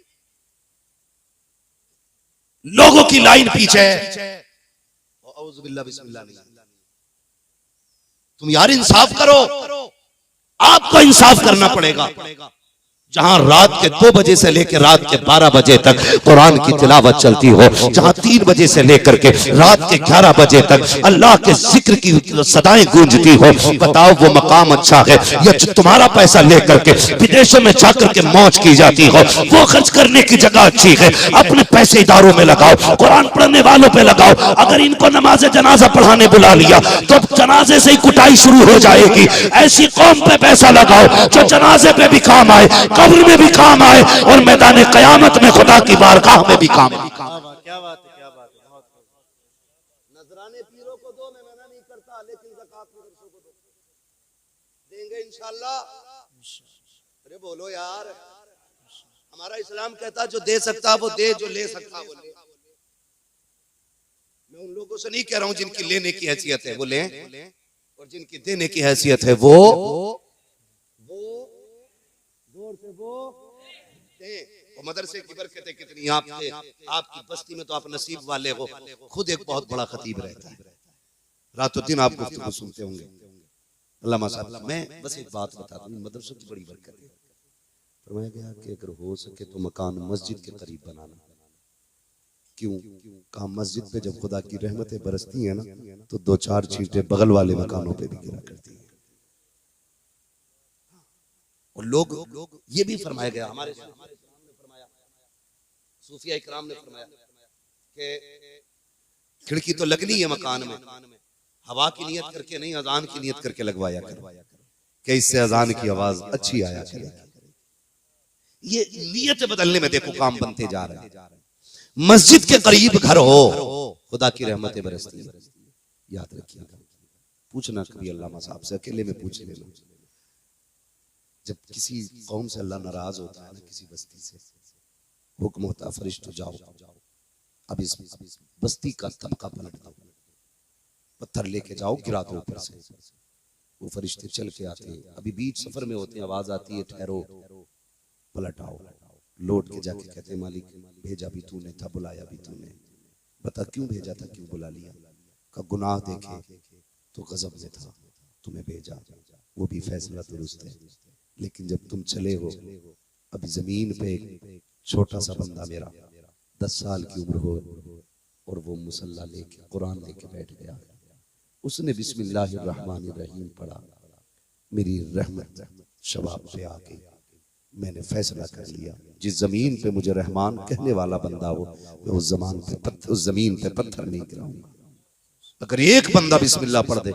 Speaker 1: लोगों की लाइन पीछे है, तुम यार इंसाफ करो, आपको इंसाफ करना पड़ेगा। जहां रात के 2 बजे से लेकर रात के 12 बजे तक कुरान की तिलावत चलती हो, जहां 3 बजे से लेकर के रात के 11 बजे तक अल्लाह के जिक्र की सदाएं गूंजती हो, बताओ वो मकाम अच्छा है या जो तुम्हारा पैसा लेकर के विदेशों में जाकर के मौज की जाती हो वो खर्च करने की जगह अच्छी है? अपने पैसे इदारों में लगाओ, कुरान पढ़ने वालों पे लगाओ। अगर इनको नमाज जनाजा पढ़ाने बुला लिया तो जनाजे से ही कुटाई शुरू हो जाएगी। ऐसी कौम पे पैसा लगाओ जो जनाजे पे भी काम आए, कब्र में भी काम आए और मैदान कयामत में खुदा की बारगाह में भी काम आए।
Speaker 2: क्या बात है, क्या बात है।
Speaker 4: नजराने पीरों को दो, मैं मना नहीं करता, लेकिन ज़कात मदरसों को दो, देंगे इंशाल्लाह। अरे बोलो यार, हमारा इस्लाम कहता जो दे सकता वो दे, जो ले सकता वो ले। मैं उन लोगों से नहीं कह रहा हूं जिनकी लेने की हैसियत है वो लें, और जिनकी देने की हैसियत है वो जोर से वो दें। और मदरसे की बरकतें कितनी आपकी बस्ती में तो आप नसीब वाले हो। खुद एक बहुत बड़ा खतीब रहता है, रातों दिन आप गुफ्तगू सुनते होंगे। अल्लामा साहब, मैं बस एक बात बता दूं, मदरसों की बड़ी बरकत है। फरमाया गया कि अगर हो सके तो मकान मस्जिद के करीब बनाना। क्यों? कहा मस्जिद पे जब खुदा की रहमतें बरसती हैं ना तो 2-4 छींटे बगल वाले मकानों पे भी गिरा करती हैं। और लोग ये भी फरमाया गया, हमारे सूफिया इकराम ने फरमाया कि खिड़की तो लगनी है मकान में, हवा की नियत करके नहीं, अजान की नियत करके लगवाया कर कि इससे अजान की आवाज अच्छी आया करेगी। ये नियत बदलने में देखो काम बनते जा रहे हैं। मस्जिद के करीब घर हो, खुदा की रहमतें बरसती है। याद रखिएगा, पूछना कभी अल्लामा साहब से, अकेले में पूछ लेना। जब किसी कौम से अल्लाह नाराज होता है ना, किसी बस्ती से, हुक्म होता है फरिश्तों जाओ अब इस बस्ती का तबका पलट दो, पत्थर लेके जाओ गिरा दो ऊपर से। वो फरिश्ते चल के आते हैं, अभी बीच सफर में होते हैं, आवाज आती है ठहरो, पलट आओ। लौट के जाके कहते मालिक भेजा भी तूने था, बुलाया भी तूने, बता क्यों भेजा था, क्यों बुला लिया? का गुनाह देखे तो गजब में था, तुम्हें भेजा, वो भी फैसला दुरुस्त है। लेकिन जब तुम चले हो, अभी जमीन पे एक छोटा सा बंदा मेरा 10 साल की उम्र हो और वो मुसल्ला लेके कुरान लेके बैठ गया, उसने बिस्मिल्लाहिर्रहमानिर्रहीम पढ़ा, मेरी रहमत शबाब पे आ गई। मैंने फैसला कर लिया जिस जमीन पे मुझे रहमान कहने वाला बंदा हो, मैं उस जमीन पे पत्थर नहीं गिराऊंगा। अगर एक बंदा बिस्मिल्लाह पढ़ दे,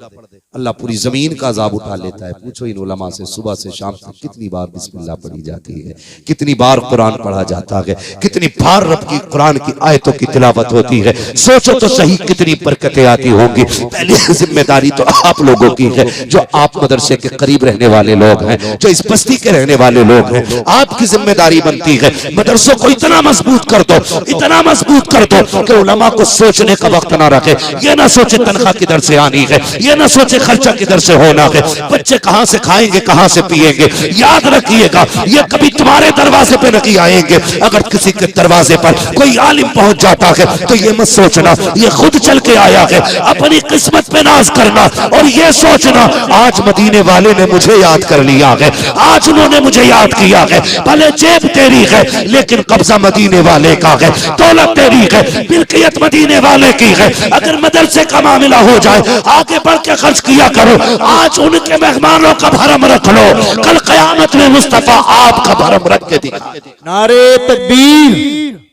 Speaker 4: अल्लाह पूरी जमीन का अजाब उठा लेता है। पूछो इन उलमा से, सुबह से शाम तक कितनी बार बिस्मिल्लाह पढ़ी जाती है, कितनी बार कुरान पढ़ा जाता है, कितनी बार रब की कुरान की आयतों की तिलावत होती है। सोचो तो सही कितनी बरकतें आती होंगी। पहली जिम्मेदारी तो आप लोगों की है, जो आप मदरसे के करीब रहने वाले लोग हैं, जो इस बस्ती के रहने वाले लोग हैं, आपकी जिम्मेदारी बनती है मदरसों को इतना मजबूत कर दो, इतना मजबूत कर दो कि उलमा को सोचने का वक्त ना रखे। ये ना सोचे तनख्वाह किधर से आनी है, ये ना सोचे खर्चा किधर से होना है, बच्चे कहां से खाएंगे, कहां से पिएंगे। याद रखिएगा, ये कभी तुम्हारे दरवाजे पे नहीं आएंगे। अगर किसी के दरवाजे पर कोई आलिम पहुंच जाता है तो ये मत सोचना ये खुद चल के आया है। अपनी किस्मत पे नाज करना और ये सोचना आज मदीने वाले ने मुझे याद कर लिया है, आज उन्होंने मुझे याद किया है। भले जेब तेरी है लेकिन कब्जा मदीने वाले का है, दौलत तेरी है, मिल्कियत मदीने वाले की है। अगर मदरसे का मामला हो जाए, आगे बढ़ के खर्च किया करो। आज उनके मेहमानों का भरम रख लो, कल कयामत में मुस्तफा आपका भरम रख के दिखा।
Speaker 3: नारे तकबीर,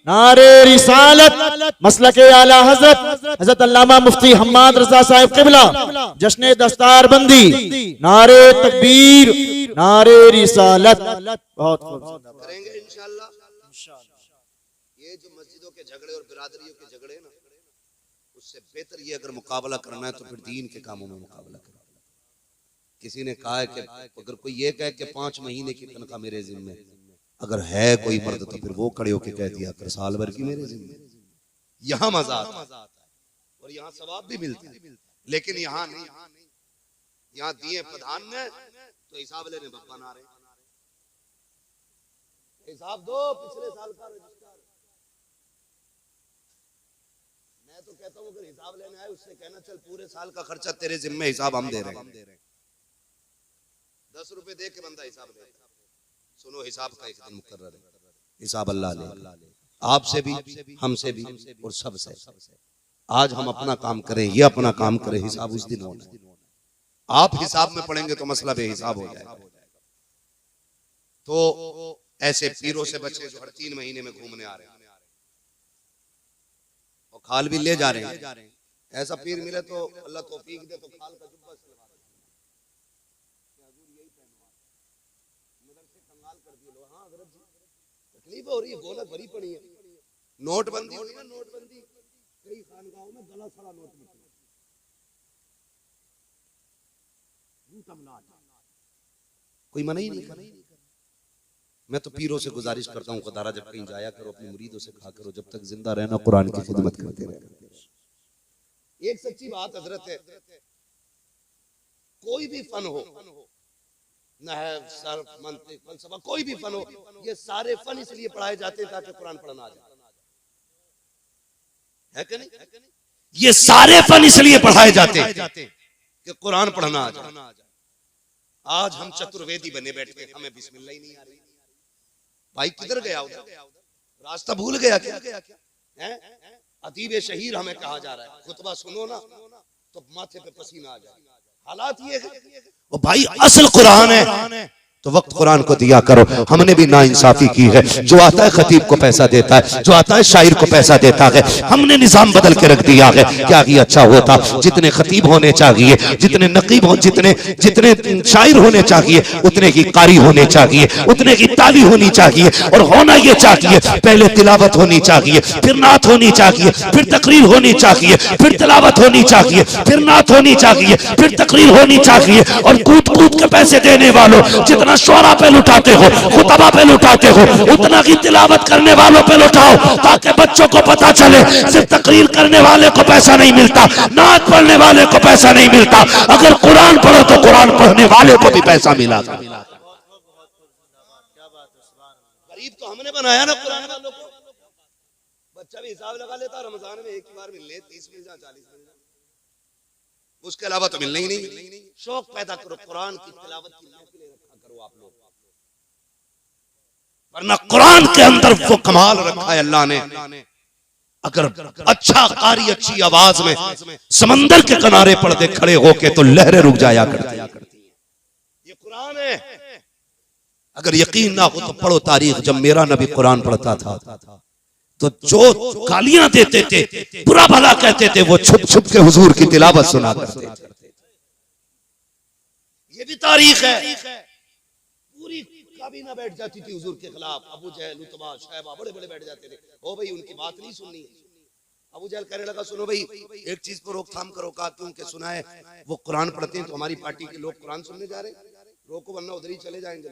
Speaker 3: नारे रिसालत, मसलके आला हजरत हजरत अल्लामा मुफ्ती हम्माद रजा साहिब किबला, जश्न दस्तार बंदी, नारे तकबीर, नारे रिसालत। बहुत
Speaker 4: करेंगे इंशाल्लाह। ये जो मस्जिदों के झगड़े और बिरादरियों के झगड़े ना, उससे बेहतर ये अगर मुकाबला करना है तो फिर दीन के कामों में मुकाबला करो। किसी ने कहा है कि अगर कोई ये कहे कि 5 महीने की तनख्वाह मेरे जिम्मे, अगर है कोई मर्द तो फिर वो खड़े होके कह दिया कर साल भर की मेरे जिम्मे। यहाँ मजा आता है और यहाँ सवाब भी मिलता है, लेकिन यहाँ नहीं। यहाँ दिए प्रधान ने तो हिसाब लेने बप्पा ना रहे। हिसाब दो पिछले साल का रजिस्टर। मैं तो कहता हूँ अगर हिसाब लेने आए उससे कहना चल पूरे साल का खर्चा तेरे जिम्मे, हिसाब हम दे रहे हैं। 10 रुपए दे के बंदा हिसाब देता, सुनो, हिसाब का एक दिन मुकर्रर है, हिसाब अल्लाह ले, आपसे भी, हमसे भी और सबसे। आज हम अपना काम करें, ये अपना काम करें, हिसाब उस दिन होना है। आप हिसाब में पढ़ेंगे तो मसला बेहिसाब हो जाएगा। तो ऐसे पीरों से बचे जो हर 3 महीने में घूमने आ रहे हैं और खाल भी ले जा रहे हैं। ऐसा पीर मिले तो अल्लाह तौफीक दे तो खाल का जुब्बा सिलवा दे। हाँ हज़रत जी, तकलीफ हो रही है, गोलक भरी पड़ी है। नोटबंदी होनी है, नोटबंदी, कई खानगाहों में गला सड़ा नोट निकला, कोई मना ही नहीं कर। मैं तो पीरों से गुजारिश करता हूँ, खुदारा जब कहीं जाया करो अपने मुरीदों से कहा करो, जब तक जिंदा रहना कुरान की खिदमत करते रहे। एक सच्ची बात हजरत है, कोई भी फन हो, नहव, सर्फ, मंतिक, फलसफा, कोई भी फन हो, ये सारे फन इसलिए पढ़ाए जाते हैं ताकि कुरान पढ़ना आ जाए, है कि नहीं? ये सारे फन इसलिए पढ़ाए जाते हैं कि कुरान पढ़ना आ जाए। आज हम चतुर्वेदी बने बैठे, हमें बिस्मिल्लाह ही नहीं आ रही। भाई किधर गया उधर, रास्ता भूल गया क्या? हैं? अतीब शहीर हमें कहा जा रहा है, खुतबा सुनो ना तो माथे पे पसीना आ जाए। हालात ये है, वो भाई असल कुरान है तो वक्त कुरान को दिया करो। हमने भी नाइंसाफी की है, जो आता है खतीब को पैसा देता है, जो आता है शायर को पैसा देता है। हमने निजाम बदल के रख दिया है। क्या ये अच्छा होता? जितने खतीब होने चाहिए, जितने नकीब हो, जितने शायर होने चाहिए, उतने की कारी होने चाहिए, उतने की ताली होनी चाहिए। और होना ये चाहिए, पहले तिलावत होनी चाहिए, फिर नात होनी चाहिए, फिर तकरीर होनी चाहिए, फिर तिलावत होनी चाहिए, फिर नात होनी चाहिए, फिर तकरीर होनी चाहिए। और कूद कूद के पैसे देने वालों, जितना शोरा पे लुटाते हो, खुतबा पे लुटाते हो, उतना की तिलावत करने वालों पे लुटाओ, ताकि बच्चों को पता चले सिर्फ तकरीर करने वाले को पैसा नहीं मिलता, नात पढ़ने वाले को पैसा नहीं मिलता। अगर कुरान पढ़ो तो कुरान पढ़ने वाले को भी पैसा मिला। गरीब तो हमने बनाया ना कुरान वालों को। बच्चा भी हिसाब लगा लेता, रमजान में एक ही बार मिल ले, 30 मिल जाए, 40 मिल जाए, उसके अलावा तो मिलना ही नहीं। शौक पैदा करो कुरान की तिलावत की, आप लोग, वरना कुरान के अंदर वो कमाल रखा है अल्लाह ने। अगर अच्छा कारी अच्छी आवाज में समंदर के किनारे पर्दे खड़े होके तो लहरें रुक जाया करती है। ये कुरान है। अगर यकीन ना हो तो पढ़ो तारीख, जब मेरा नबी कुरान पढ़ता था तो जो गालियां देते थे, बुरा भला कहते थे, वो छुप छुप के हुजूर की तिलावत सुना करते थे। ये भी तारीख है। पूरी काबीना बैठ जाती थी हुजूर के खिलाफ, अबू जहल, उतबा, शैबा बड़े बड़े बैठ जाते थे। ओ भाई उनकी बात नहीं सुननी। अबू जहल कहने लगा, सुनो भाई एक चीज पर रोकथाम करो। कहा क्योंकि सुना है वो कुरान पढ़ते हैं तो हमारी पार्टी के लोग कुरान सुनने जा रहे हैं, रोको वरना उधर ही चले जाएंगे।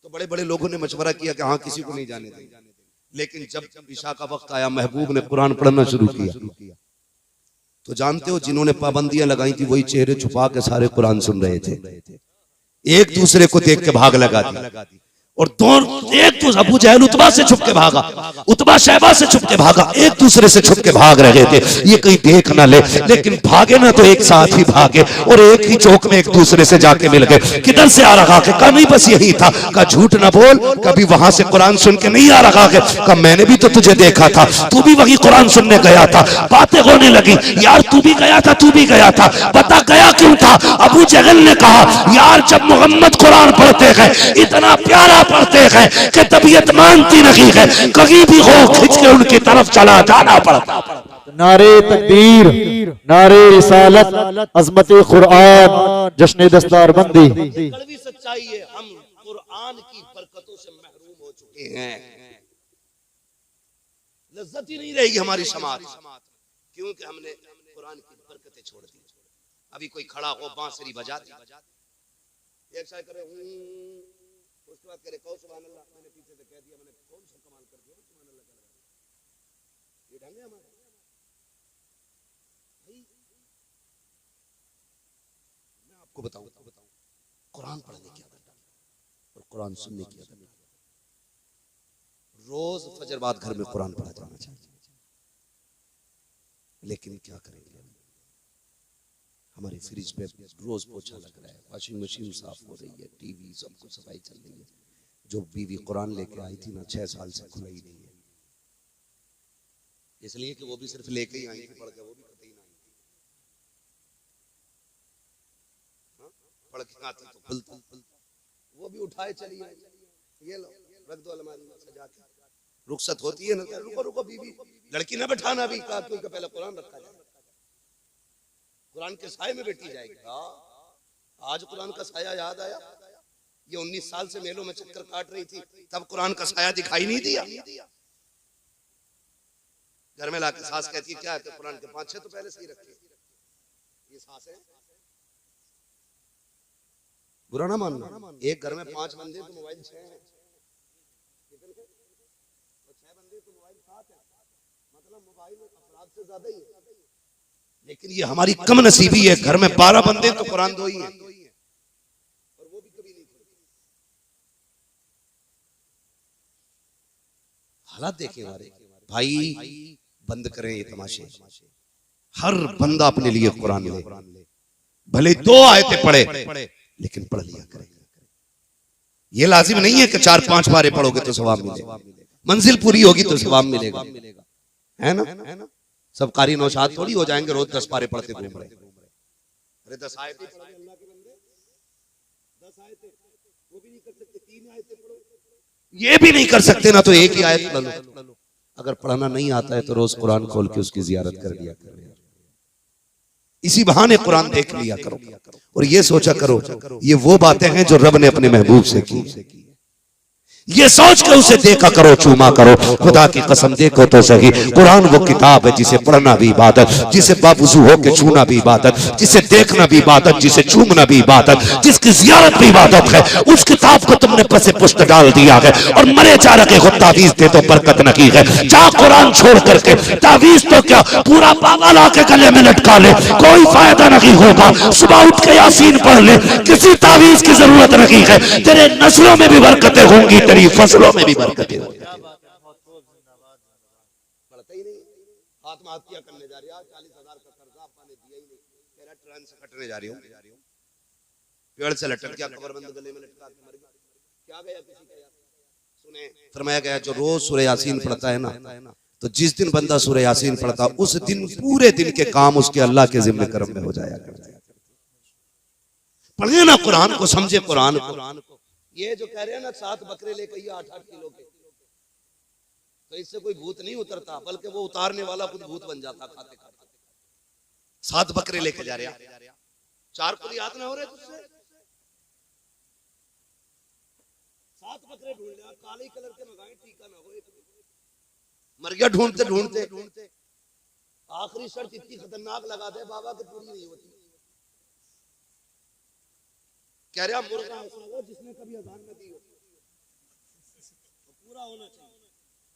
Speaker 4: तो बड़े बड़े लोगों ने मशवरा किया कि हाँ किसी को नहीं जाने देंगे। लेकिन जब ईशा का वक्त आया, महबूब ने कुरान पढ़ना शुरू किया तो जानते हो जिन्होंने पाबंदियां लगाई थी वही चेहरे छुपा के सारे कुरान सुन रहे थे। एक दूसरे को देख के भाग लगा दी। और एक तो अबू जहल उतबा से छुप के भागा, उतबा शैबा से छुप के भागा, एक दूसरे से छुप के भाग रहे थे, ये कहीं देख ना ले। लेकिन भागे ना तो एक साथ ही भागे और एक ही चौक में एक दूसरे से जाके मिल गए। किधर से आ रहा है? कहा नहीं बस यही था। कहा झूठ ना बोल, कभी वहां से कुरान सुन के नहीं आ रहा है। कहा मैंने भी तो तुझे देखा था, तू भी वही कुरान सुनने गया था। बातें होने लगी, यार तू भी गया था, तू भी गया था, बता गया क्यों था? अबू जहल ने कहा, यार जब मोहम्मद कुरान पढ़ते हैं इतना प्यारा पढ़ते हैं कि तबीयत मानती नहीं है, कहीं भी हो खिंच के उनकी तरफ चला जाना पड़ता।
Speaker 3: नारे तकबीर, नारे रिसालत, अजमत कुरान, जश्न दस्तार बंदी।
Speaker 4: कड़वी सच्चाई है, हम कुरान की बरकतों से महरूम हो चुके हैं। लज्जत ही नहीं रहेगी हमारी समाज, क्योंकि हमने कुरान की बरकतें छोड़ दी। अभी कोई खड़ा हो बांसुरी बजा दी, एक साइड करे, उसके बाद करे कहो सुभान अल्लाह, मैंने पीछे से कह दिया, मैंने कौन सा कमाल कर दिया, सुभान अल्लाह कर दिया। ये ढंग है हमारा भाई। मैं आपको बताऊं कुरान पढ़ने की आदत और कुरान सुनने की आदत। रोज फजर बाद घर में कुरान पढ़ा जाना चाहिए। लेकिन क्या करेंगे, हमारी फ्रिज पे रोज पोछा लग रहा है, वॉशिंग मशीन साफ हो रही है, टीवी सब कुछ सफाई चल रही है, जो बीवी कुरान लेके आई थी ना 6 साल से खुला ही नहीं है, इसलिए कि वो भी सिर्फ लेके ही आई थी, पढ़ के वो भी कतई ना आई थी। पढ़ के आती तो खुलती, वो भी उठाए चली आई, ये लो रख दो अलमारी में सजा के। रुखसत होती है ना, रुको रुको बीवी, लड़की ना बैठाना अभी, कहा क्योंकि पहले कुरान रखा जाए, कुरान के साए में बैठी जाएगी। आज कुरान का साया याद आया, ये 19 साल से मेलों में चक्कर काट रही थी, तब कुरान का साया दिखाई नहीं दिया। घर में लाके सास कहती है क्या है, तो कुरान के 5-6 तो पहले से ही रखे, ये सास है। बुरा ना मानना, एक घर में 5 बंदे तो मोबाइल 6 है, 6 बंदे तो मोबाइल 7 है, मतलब मोबाइल अपराध से ज्यादा ही है। लेकिन ये हमारी कम नसीबी है, घर में 12 बंदे तो कुरान 2 ही हैं, और वो भी कभी नहीं खुलते। हालात देखें हमारे भाई, बंद करें ये तमाशे। हर बंदा अपने लिए कुरान ले, भले 2 आयतें पढ़े लेकिन पढ़ लिया करें। ये लाजिम नहीं है कि 4-5 पारे पढ़ोगे तो सवाब मिलेगा, मंजिल पूरी होगी तो सवाब मिलेगा, है ना। सब कारी नौशाद थोड़ी हो जाएंगे रोज 10 पारे पढ़ते घूम रहे। अरे 10 आयतें पढ़ोगे अल्लाह के बंदे, 10 आयतें वो भी नहीं कर सकते, 3 आयतें पढ़ो, ये भी नहीं कर सकते ना, तो एक ही आयत पढ़ लो। अगर पढ़ना नहीं आता है तो रोज कुरान खोल के उसकी जियारत कर लिया करो, इसी बहाने कुरान देख लिया करो, और ये सोचा करो ये वो बातें हैं जो रब ने अपने महबूब से की, ये सोच के उसे देखा करो, चूमा करो। खुदा की कसम देखो तो सही, कुरान वो किताब है जिसे पढ़ना भी इबादत, जिसे बावुज़ू होके छूना भी इबादत, जिसे देखना भी इबादत, जिसे चूमना भी इबादत, जिसकी जियारत भी इबादत है। उस किताब को तुमने पसे पुश्त डाल दिया है और मरे जा रखे को तावीज दे तो बरकत नहीं है। जा कुरान छोड़ करके तावीज तो क्या पूरा बाबा ला के गले में लटका ले, कोई फायदा नहीं होगा। सुबह उठ के यासीन पढ़ ले, किसी तावीज की जरूरत नहीं है। तेरे नस्लों में भी बरकतें होंगी, फसलों में भी बरकतें होंगी। पढ़ते ही नहीं, आत्महत्या करने जा रही है, 40,000 का कर्जा आपने दिया ही नहीं, तेरा ट्रेन से कटने जा रही हूँ, पेड़ से लटक गया, कमरबंद गले में लटका के मर गया, क्या गया किसी का यार। सुने फरमाया गया जो रोज सूरह यासीन पढ़ता है ना, तो जिस दिन बंदा सूरह यासीन पढ़ता उस दिन पूरे दिन के काम उसके अल्लाह के जिम्मे करम में हो जाया करता है। पढ़े ना कुरान को, समझे कुरान को। ये जो कह रहे हैं ना 7 बकरे लेके ये 8-8 किलो के, तो इससे कोई भूत नहीं उतरता, बल्कि वो उतारने वाला खुद भूत बन जाता खाते खाते। 7 बकरे लेके जा रहे हैं, 4 को याद ना हो रहे तुझसे, 7 बकरे ढूंढ लिया, काले कलर के मंगाए, टीका ना हो, मर गया ढूंढते ढूंढते। आखिरी शर्त इतनी खतरनाक लगा दे बाबा की पूरी नहीं होती। कह रहा मुर्गा ऐसा हो जिसने कभी अजान न दी हो, तो पूरा होना चाहिए।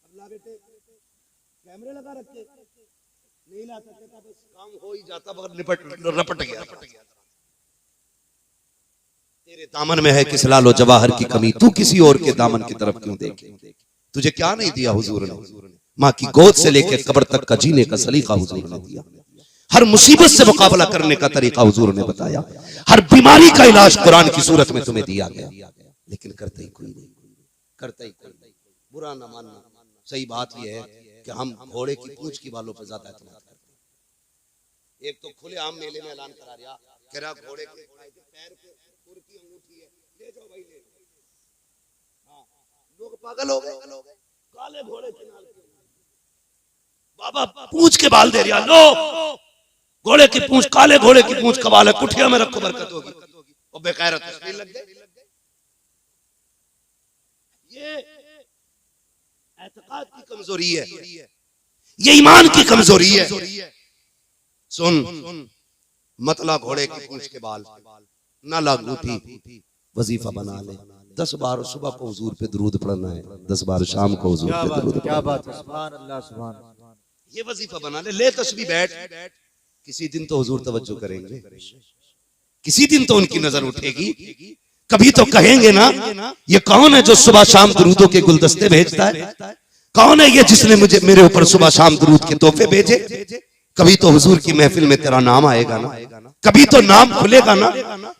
Speaker 4: अल्लाह बेटे कैमरे लगा रखे, नहीं ला सकते था, बस काम हो ही जाता, मगर रपट गया। तेरे दामन में है किस लालो जवाहर की कमी, तू किसी और के दामन की तरफ क्यों देखे। तुझे क्या नहीं दिया हुजूर ने, माँ की गोद से लेकर कब्र तक का जीने का सलीका हुजूर ने दिया। हर मुसीबत से मुकाबला करने का तरीका हुजूर ने बताया। हर बीमारी का इलाज कुरान की सूरत में तुम्हें दिया गया, लेकिन करते ही कोई नहीं, करते ही कोई नहीं। बुरा ना मानना, सही बात यह है कि हम घोड़े की पूंछ की बालों पर ज्यादा एतमाद करते हैं। एक तो खुलेआम मेले में ऐलान करा रहा, कह रहा घोड़े के पैर पे खुर की अंगूठी है, ले जाओ भाई ले जाओ। हाँ, लोग पागल हो गए, काले घोड़े के नाल बाबा पूंछ के बाल दे रहा, लो घोड़े की पूंछ, काले घोड़े की पूंछ का बाल है, कुठिया में रखो बरकत होगी। और बेकायरत तस्वीर लग गई। ये एतकाद की कमजोरी है, ये ईमान की कमजोरी है। सुन, मतला घोड़े की पूंछ के बाल, ना लागू थी, वजीफा बना ले। 10 बार सुबह को हुजूर पे दुरूद पढ़ना है, 10 बार शाम को हुजूर पे दुरूद।
Speaker 3: क्या बात है, सुभान अल्लाह, सुभान अल्लाह।
Speaker 4: ये वजीफा बना ले तस्बीह बैठ। किसी दिन तो हुजूर तवज्जो करेंगे, किसी दिन तो उनकी नजर उठेगी, कभी तो कहेंगे ना ये कौन है जो सुबह शाम दुरूदों के गुलदस्ते भेजता है, कौन है ये जिसने मुझे मेरे ऊपर सुबह शाम दुरूद के तोहफे भेजे।
Speaker 1: कभी तो हुजूर की महफिल में तेरा नाम आएगा ना, कभी तो नाम खुलेगा ना।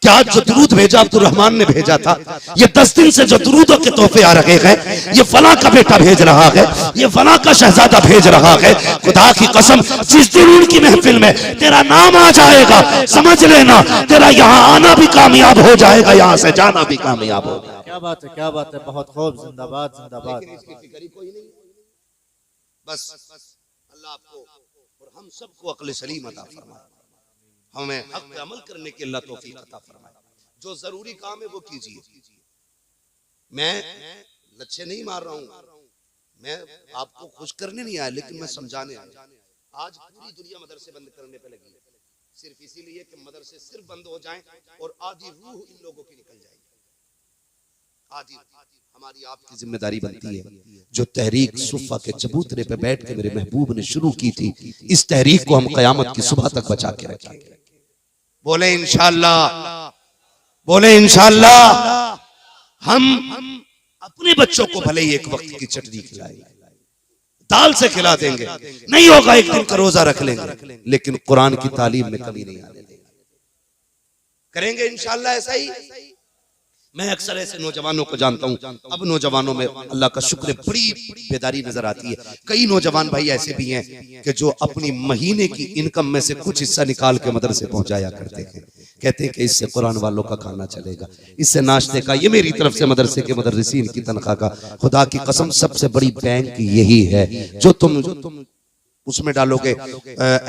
Speaker 1: क्या आज जो दुरूद भेजा अब्दुल रहमान ने भेजा था, ये 10 दिन से जो दुरूदों के तोहफे आ रहे हैं, ये फला का बेटा भेज रहा है, ये फला का शहजादा भेज रहा है। खुदा की कसम जिस दिन उनकी महफिल में तेरा नाम आ जाएगा, समझ लेना तेरा यहाँ आना भी कामयाब हो जाएगा, यहाँ से जाना भी कामयाब हो जाएगा।
Speaker 2: क्या बात है, क्या बात है, बहुत खूब, जिंदाबाद जिंदाबाद।
Speaker 4: इसकी फिक्र ही कोई नहीं। बस अल्लाह आपको और हम सबको अक्ल सलीम अता फरमाए, हमें हक पे अमल करने की अल्लाह तौफीक अता फरमाए। जो जरूरी काम है वो कीजिए। मैं लच्छे नहीं मार रहा हूँ, मैं आपको खुश करने नहीं आया, लेकिन मैं समझाने आया। आज पूरी दुनिया मदरसे बंद करने पे लगी है, सिर्फ इसीलिए कि मदरसे सिर्फ बंद हो जाएं और आधी रूह इन लोगों की निकल जाएगी। आधी हमारी आपकी जिम्मेदारी बनती है। जो तहरीक सुफ़ा के चबूतरे पे बैठ के मेरे महबूब ने शुरू की थी, इस तहरीक को हम कयामत की सुबह तक बचा के रखेंगे। बोले इंशाअल्लाह, बोले इंशाअल्लाह। हम अपने बच्चों को भले ही एक वक्त की चटनी खिलाएंगे, दाल से खिला देंगे, नहीं होगा एक दिन का रोजा रख लेंगे, लेकिन कुरान की तालीम में कमी नहीं आने देंगे। करेंगे इंशाअल्लाह ऐसा ही। मैं अक्सर ऐसे नौजवानों को जानता हूं, अब नौजवानों में अल्लाह का शुक्र है बड़ी बेदारी नजर आती है। कई नौजवान भाई ऐसे भी हैं कि जो अपनी महीने की इनकम में से कुछ हिस्सा निकाल के मदरसे पहुंचाया करते हैं। कहते हैं कि इससे कुरान वालों का खाना चलेगा, इससे नाश्ते का, ये मेरी तरफ से मदरसे के मदरसीन की तनख्वाह का। खुदा की कसम सबसे बड़ी बैंक यही है जो तुम उसमें डालोगे,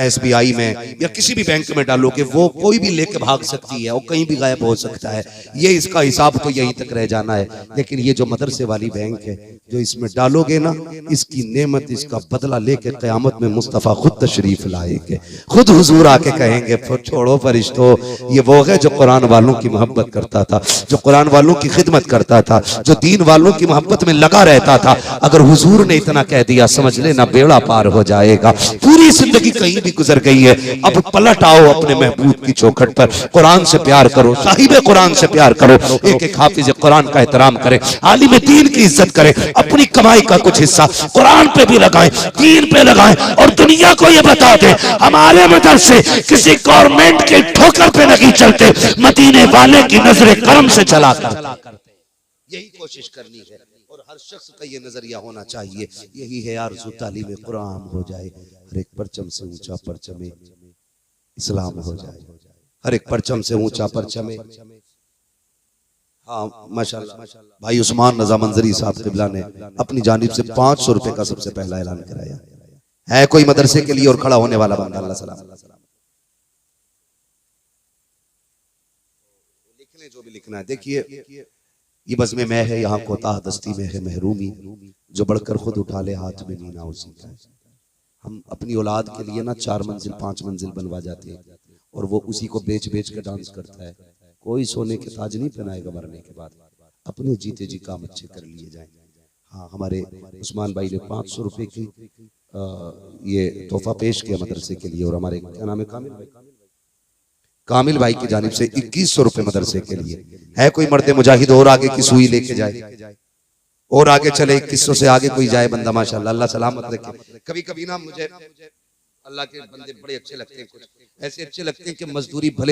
Speaker 4: SBI में या किसी भी बैंक में डालोगे, वो कोई भी लेके भाग सकती है और कहीं भी गायब हो सकता है। ये इसका हिसाब तो यहीं तक रह जाना है। लेकिन ये जो मदरसे वाली बैंक है, जो इसमें डालोगे ना, इसकी नेमत, इसका बदला लेके क़यामत में मुस्तफ़ा खुद तशरीफ लाएंगे, खुद हुजूर आके कहेंगे छोड़ो फरिश्तों, ये वो है जो कुरान वालों की मोहब्बत करता था, जो कुरान वालों की खिदमत करता था, जो दीन वालों की मोहब्बत में लगा रहता था। अगर हुजूर ने इतना कह दिया, समझ लेना बेड़ा पार हो जाएगा। पूरी जिंदगी कहीं भी गुजर गई है, अब पलट आओ अपने महबूब की चौखट पर। कुरान से प्यार करो, साहिब कुरान से प्यार करो, एक एक हाफिज कुरान का एहतराम करें, आलिम दीन की इज्जत करें, अपनी कमाई का कुछ हिस्सा कुरान पे भी लगाएं, दीन पे लगाएं, और दुनिया को ये बता दें हमारे मदरसे किसी गवर्नमेंट के ठोकर पे नहीं चलते, मदीने वाले की नजर करम से चला कर। यही कोशिश करनी है और हर शख्स का ये नजरिया होना चाहिए। यही है आरज़ू तालीम कुरान हो जाए, हर एक परचम से ऊंचा परचम इस्लाम हो जाए, हर एक परचम से ऊंचा परचम। हाँ माशाल्लाह, भाई उस्मान रजा मंजरी साहब क़िबला ने अपनी जानिब से 500 रुपए का सबसे पहला ऐलान कराया है। कोई मदरसे के लिए और खड़ा होने वाला बंदा, अल्लाह सलाम। लिखने जो भी लिखना है, देखिए ये बज़्म में है, यहाँ कोताह दस्ती में है महरूमी, जो बढ़कर खुद उठा ले हाथ में नीना उसी का। हम अपनी औलाद के लिए ना 4 मंजिल 5 मंजिल बनवा जाते हैं और वो उसी को बेच बेच के डांस करता है। कोई सोने के ताज नहीं पहनाएगा मरने के बाद, अपने जीते जी काम अच्छे कर लिए जाए। हाँ, हमारे उस्मान भाई ने 500 रुपए की ये तोहफा पेश किया मदरसे के लिए, और हमारे क्या नाम है, कामिल भाई की जानिब से 2100 रुपए मदरसे के लिए है। कोई मर्द मुजाहिद और आगे की सुई लेके जाए और आगे चले, 2100 से आगे कोई जाए बंदा, माशाल्लाह, अल्लाह सलामत रखे। कभी कभी ना मुझे अल्लाह के बंदे बड़े अच्छे लगते हैं, कुछ ऐसे अच्छे लगते हैं कि मजदूरी भले